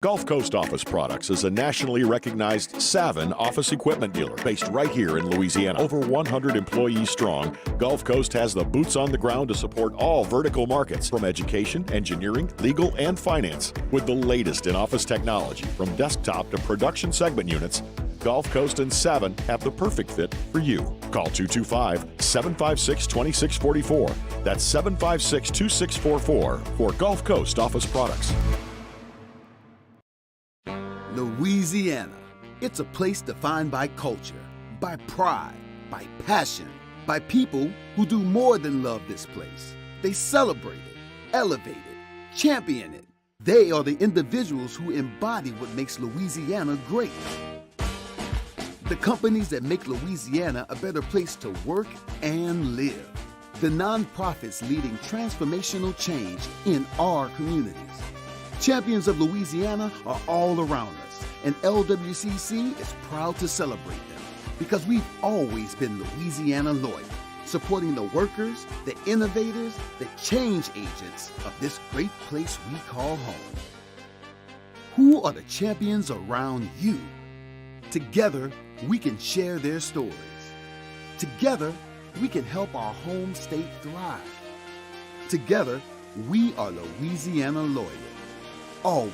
Speaker 12: Gulf Coast Office Products is a nationally recognized Savin office equipment dealer based right here in Louisiana. Over 100 employees strong, Gulf Coast has the boots on the ground to support all vertical markets, from education, engineering, legal, and finance. With the latest in office technology, from desktop to production segment units, Gulf Coast and Savin have the perfect fit for you. Call 225-756-2644. That's 756-2644 for Gulf Coast Office Products.
Speaker 16: Louisiana. It's a place defined by culture, by pride, by passion, by people who do more than love this place. They celebrate it, elevate it, champion it. They are the individuals who embody what makes Louisiana great. The companies that make Louisiana a better place to work and live. The nonprofits leading transformational change in our communities. Champions of Louisiana are all around us, and LWCC is proud to celebrate them. because we've always been Louisiana loyal, supporting the workers, the innovators, the change agents of this great place we call home. Who are the champions around you? Together, we can share their stories. Together, we can help our home state thrive. Together, we are Louisiana loyal. Always.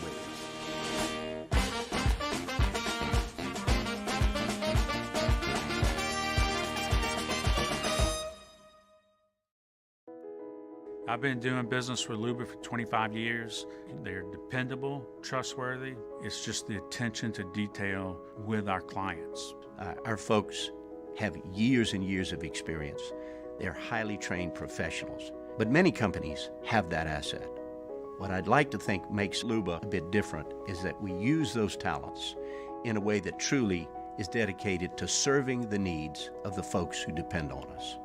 Speaker 9: I've been doing business with Luba for 25 years. They're dependable, trustworthy. It's just the attention to detail with our clients.
Speaker 10: Our folks have years and years of experience. They're highly trained professionals. But many companies have that asset. What I'd like to think makes Luba a bit different is that we use those talents in a way that truly is dedicated to serving the needs of the folks who depend on us.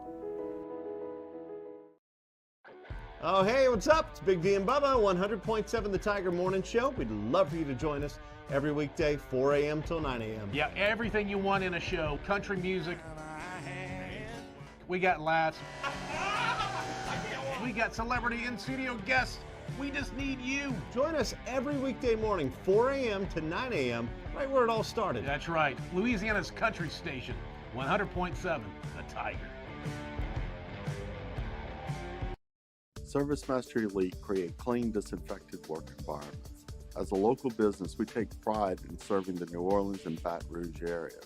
Speaker 17: Oh, hey, what's up? It's Big D and Bubba, 100.7 The Tiger Morning Show. We'd love for you to join us every weekday, 4 a.m. till 9 a.m.
Speaker 13: Yeah, everything you want in a show. Country music. We got laughs. We got celebrity in-studio guests. We just need you.
Speaker 17: Join us every weekday morning, 4 a.m. to 9 a.m., right where it all started.
Speaker 13: That's right. Louisiana's country station, 100.7 The Tiger.
Speaker 4: Service Mastery Elite create clean, disinfected work environments. As a local business, we take pride in serving the New Orleans and Baton Rouge areas.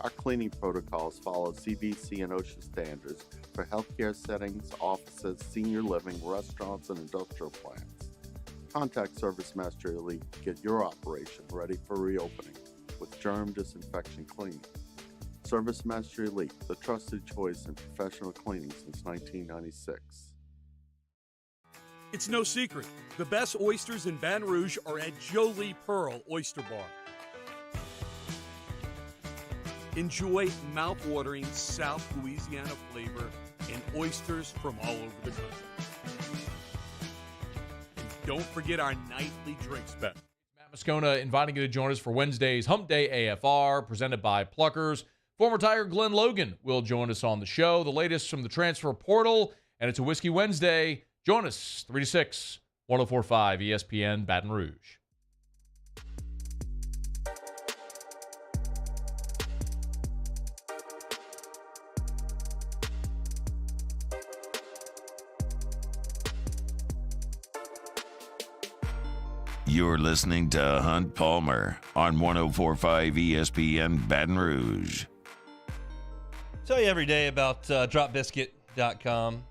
Speaker 4: Our cleaning protocols follow CDC and OSHA standards for healthcare settings, offices, senior living, restaurants, and industrial plants. Contact Service Mastery Elite to get your operation ready for reopening with germ disinfection cleaning. Service Mastery Elite, the trusted choice in professional cleaning since 1996.
Speaker 5: It's no secret. The best oysters in Baton Rouge are at Jolie Pearl Oyster Bar. Enjoy mouth-watering South Louisiana flavor and oysters from all over the country. And don't forget our nightly drinks bet.
Speaker 19: Matt Moscona inviting you to join us for Wednesday's Hump Day AFR, presented by Pluckers. Former Tiger Glenn Logan will join us on the show. The latest from the transfer portal, and it's a Whiskey Wednesday. Join us 3 to 6, 104.5 ESPN Baton Rouge.
Speaker 1: You're listening to Hunt Palmer on 104.5 ESPN Baton Rouge.
Speaker 2: Tell you every day about dropbiscuit.com.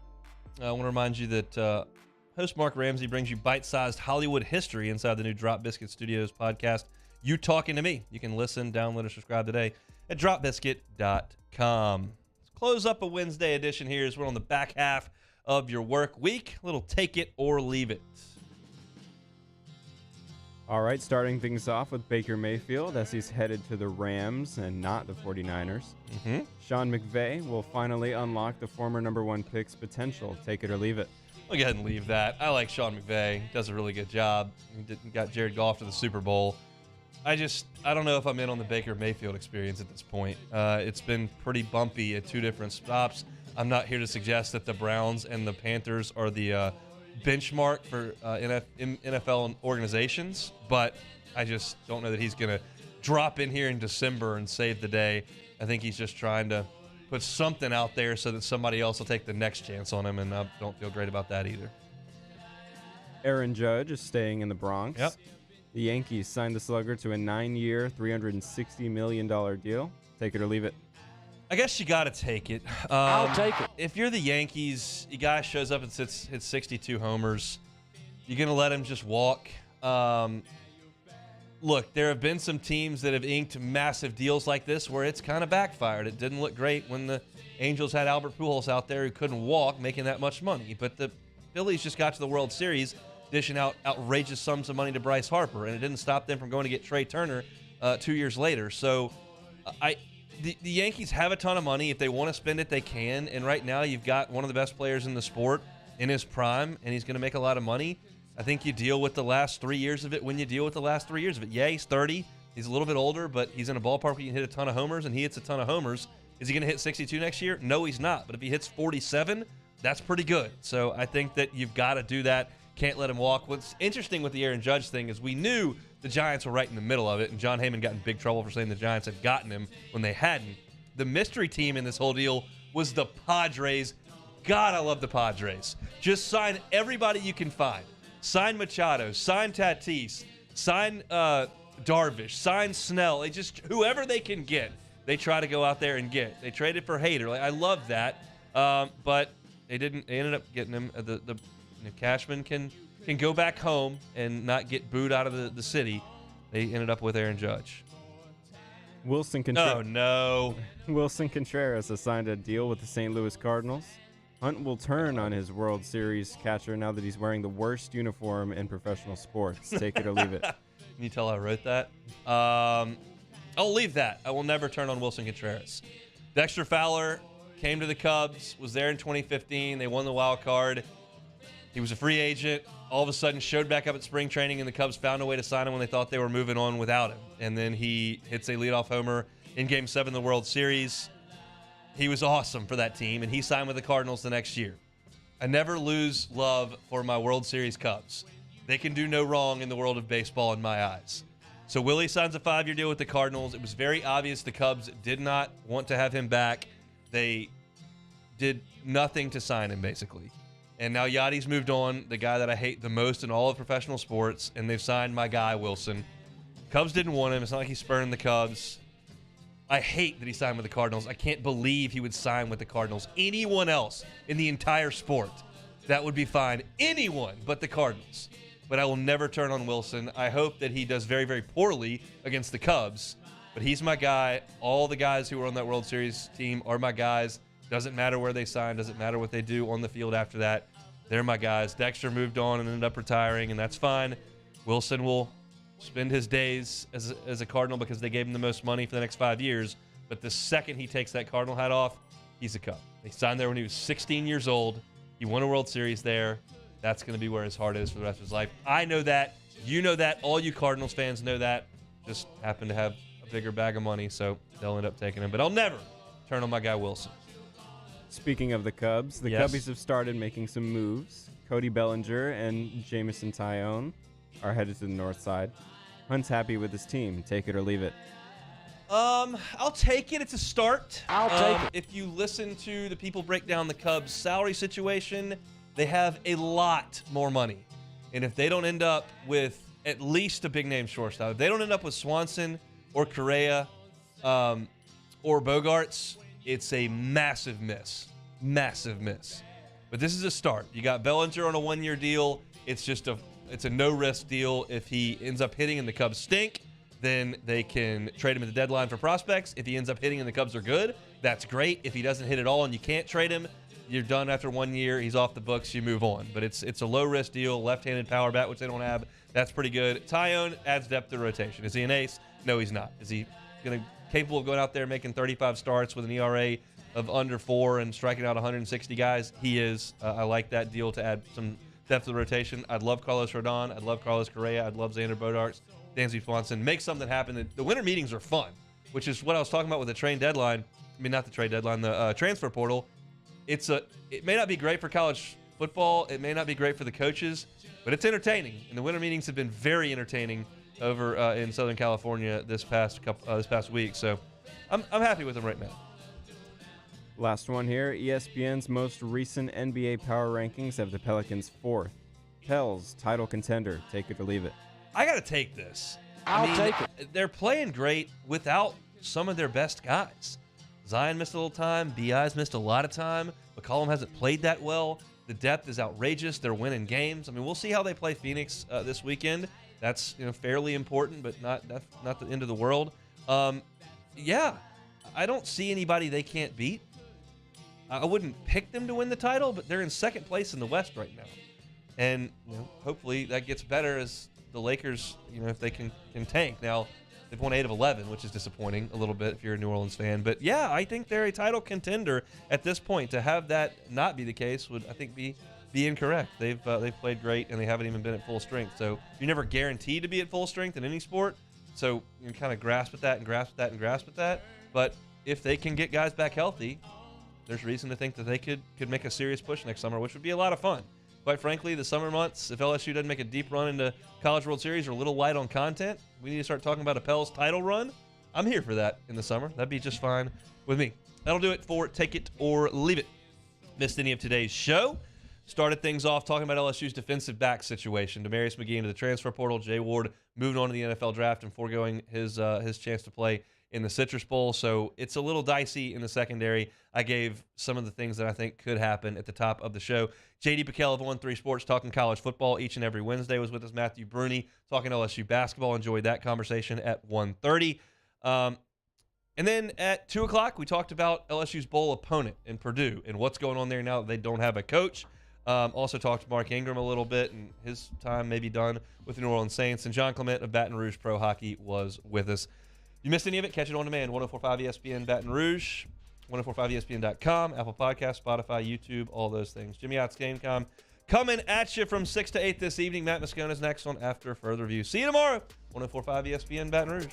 Speaker 2: I want to remind you that host Mark Ramsey brings you bite-sized Hollywood history inside the new Drop Biscuit Studios podcast, You Talking to Me. You can listen, download, or subscribe today at dropbiscuit.com. Let's close up a Wednesday edition here as we're on the back half of your work week. A little take it or leave it.
Speaker 14: All right, starting things off with Baker Mayfield as he's headed to the Rams and not the 49ers. Sean McVay will finally unlock the former number one pick's potential. Take it or leave it.
Speaker 2: I'll go ahead and leave that. I like Sean McVay. He does a really good job. He got Jared Goff to the Super Bowl. I don't know if I'm in on the Baker Mayfield experience at this point. It's been pretty bumpy at two different stops. I'm not here to suggest that the Browns and the Panthers are the benchmark for NFL organizations, but I just don't know that he's going to drop in here in December and save the day. I think he's just trying to put something out there so that somebody else will take the next chance on him, and I don't feel great about that either.
Speaker 14: Aaron Judge is staying in the Bronx.
Speaker 2: Yep.
Speaker 14: The Yankees signed the slugger to a 9-year, $360 million deal. Take it or leave it.
Speaker 2: I guess you got to take it.
Speaker 14: I'll take it.
Speaker 2: If you're the Yankees, a guy shows up and hits 62 homers, you're going to let him just walk. Look, there have been some teams that have inked massive deals like this where it's kind of backfired. It didn't look great when the Angels had Albert Pujols out there who couldn't walk, making that much money. But the Phillies just got to the World Series, dishing out outrageous sums of money to Bryce Harper, and it didn't stop them from going to get Trey Turner 2 years later. So The Yankees have a ton of money. If they want to spend it, they can. And right now, you've got one of the best players in the sport in his prime, and he's going to make a lot of money. I think you deal with the last 3 years of it when you deal with the last 3 years of it. Yeah, he's 30. He's a little bit older, but he's in a ballpark where he can hit a ton of homers, and he hits a ton of homers. Is he going to hit 62 next year? No, he's not. But if he hits 47, that's pretty good. So I think that you've got to do that. Can't let him walk. What's interesting with the Aaron Judge thing is we knew the Giants were right in the middle of it, and John Heyman got in big trouble for saying the Giants had gotten him when they hadn't. The mystery team in this whole deal was the Padres. God, I love the Padres. Just sign everybody you can find. Sign Machado, sign Tatis, sign Darvish, sign Snell. They just, whoever they can get, they try to go out there and get. They traded for Hader. I love that. But they didn't. They ended up getting him. Cashman can go back home and not get booed out of the city. They ended up with Aaron Judge.
Speaker 14: Wilson Contreras.
Speaker 2: Oh, no.
Speaker 14: Wilson Contreras has signed a deal with the St. Louis Cardinals. Hunt will turn on his World Series catcher now that he's wearing the worst uniform in professional sports. Take it or leave it.
Speaker 2: Can you tell I wrote that? I'll leave that. I will never turn on Wilson Contreras. Dexter Fowler came to the Cubs, was there in 2015. They won the wild card. He was a free agent. All of a sudden showed back up at spring training, and the Cubs found a way to sign him when they thought they were moving on without him. And then he hits a leadoff homer in Game 7 of the World Series. He was awesome for that team, and he signed with the Cardinals the next year. I never lose love for my World Series Cubs. They can do no wrong in the world of baseball in my eyes. So Willie signs a 5-year deal with the Cardinals. It was very obvious the Cubs did not want to have him back. They did nothing to sign him, basically. And now Yachty's moved on, the guy that I hate the most in all of professional sports, and they've signed my guy, Wilson. Cubs didn't want him. It's not like he's spurning the Cubs. I hate that he signed with the Cardinals. I can't believe he would sign with the Cardinals. Anyone else in the entire sport, that would be fine. Anyone but the Cardinals. But I will never turn on Wilson. I hope that he does very, very poorly against the Cubs. But he's my guy. All the guys who were on that World Series team are my guys. Doesn't matter where they sign. Doesn't matter what they do on the field after that. They're my guys. Dexter moved on and ended up retiring, and that's fine. Wilson will spend his days as a Cardinal because they gave him the most money for the next 5 years. But the second he takes that Cardinal hat off, he's a Cub. They signed there when he was 16 years old. He won a World Series there. That's going to be where his heart is for the rest of his life. I know that. You know that. All you Cardinals fans know that. Just happen to have a bigger bag of money, so they'll end up taking him. But I'll never turn on my guy Wilson.
Speaker 14: Speaking of the Cubs, the
Speaker 2: Yes.
Speaker 14: Cubbies have started making some moves. Cody Bellinger and Jamison Tyone are headed to the north side. Hunt's happy with his team. Take it or leave it.
Speaker 2: I'll take it. It's a start.
Speaker 21: I'll take it.
Speaker 2: If you listen to the people break down the Cubs' salary situation, they have a lot more money. And if they don't end up with at least a big-name shortstop, if they don't end up with Swanson or Correa or Bogarts, it's a massive miss. Massive miss. But this is a start. You got Bellinger on a 1-year deal. It's a no-risk deal. If he ends up hitting and the Cubs stink, then they can trade him at the deadline for prospects. If he ends up hitting and the Cubs are good, that's great. If he doesn't hit at all and you can't trade him, you're done after 1 year. He's off the books. You move on. But it's a low-risk deal. Left-handed power bat, which they don't have. That's pretty good. Tyone adds depth to rotation. Is he an ace? No, he's not. Is he capable of going out there making 35 starts with an ERA of under 4 and striking out 160 guys? He is. I like that deal to add some depth to the rotation. I'd love Carlos Rodon. I'd love Carlos Correa. I'd love Xander Bogaerts, Dansby Swanson. Make something happen. The winter meetings are fun, which is what I was talking about with the trade deadline. I mean, not the trade deadline, the transfer portal. It may not be great for college football. It may not be great for the coaches, but it's entertaining. And the winter meetings have been very entertaining over in Southern California this past week. So I'm happy with them right now.
Speaker 14: Last one here. ESPN's most recent NBA power rankings have the Pelicans 4th. Pels, title contender. Take it or leave it.
Speaker 2: I got to take this.
Speaker 21: I'll take it.
Speaker 2: They're playing great without some of their best guys. Zion missed a little time. B.I.'s missed a lot of time. McCollum hasn't played that well. The depth is outrageous. They're winning games. I mean, we'll see how they play Phoenix this weekend. That's fairly important, but that's not the end of the world. Yeah, I don't see anybody they can't beat. I wouldn't pick them to win the title, but they're in second place in the West right now. And hopefully that gets better as the Lakers, if they can tank. Now, they've won 8 of 11, which is disappointing a little bit if you're a New Orleans fan. But, yeah, I think they're a title contender at this point. To have that not be the case would, I think, be incorrect. They've played great, and they haven't even been at full strength. So you're never guaranteed to be at full strength in any sport. So you kind of grasp at that and grasp at that and grasp at that. But if they can get guys back healthy, there's reason to think that they could make a serious push next summer, which would be a lot of fun. Quite frankly, the summer months, if LSU doesn't make a deep run into College World Series or a little light on content, we need to start talking about a Pels title run. I'm here for that in the summer. That'd be just fine with me. That'll do it for Take It or Leave It. Missed any of today's show? Started things off talking about LSU's defensive back situation. Demarius McGee into the transfer portal. Jay Ward moving on to the NFL draft and foregoing his chance to play in the Citrus Bowl. So it's a little dicey in the secondary. I gave some of the things that I think could happen at the top of the show. JD PicKell of 1-3 Sports talking college football each and every Wednesday was with us. Matthew Bruni talking LSU basketball. Enjoyed that conversation at 1:30. And then at 2 o'clock, we talked about LSU's bowl opponent in Purdue and what's going on there now that they don't have a coach. Also talked to Mark Ingram a little bit, and his time may be done with the New Orleans Saints. And John Clement of Baton Rouge Pro Hockey was with us. If you missed any of it, catch it on demand. 104.5 ESPN Baton Rouge, 104.5ESPN.com, Apple Podcasts, Spotify, YouTube, all those things. Jimmy Ott's Gamecom coming at you from 6 to 8 this evening. Matt Moscona's next on After Further Review. See you tomorrow, 104.5 ESPN Baton Rouge.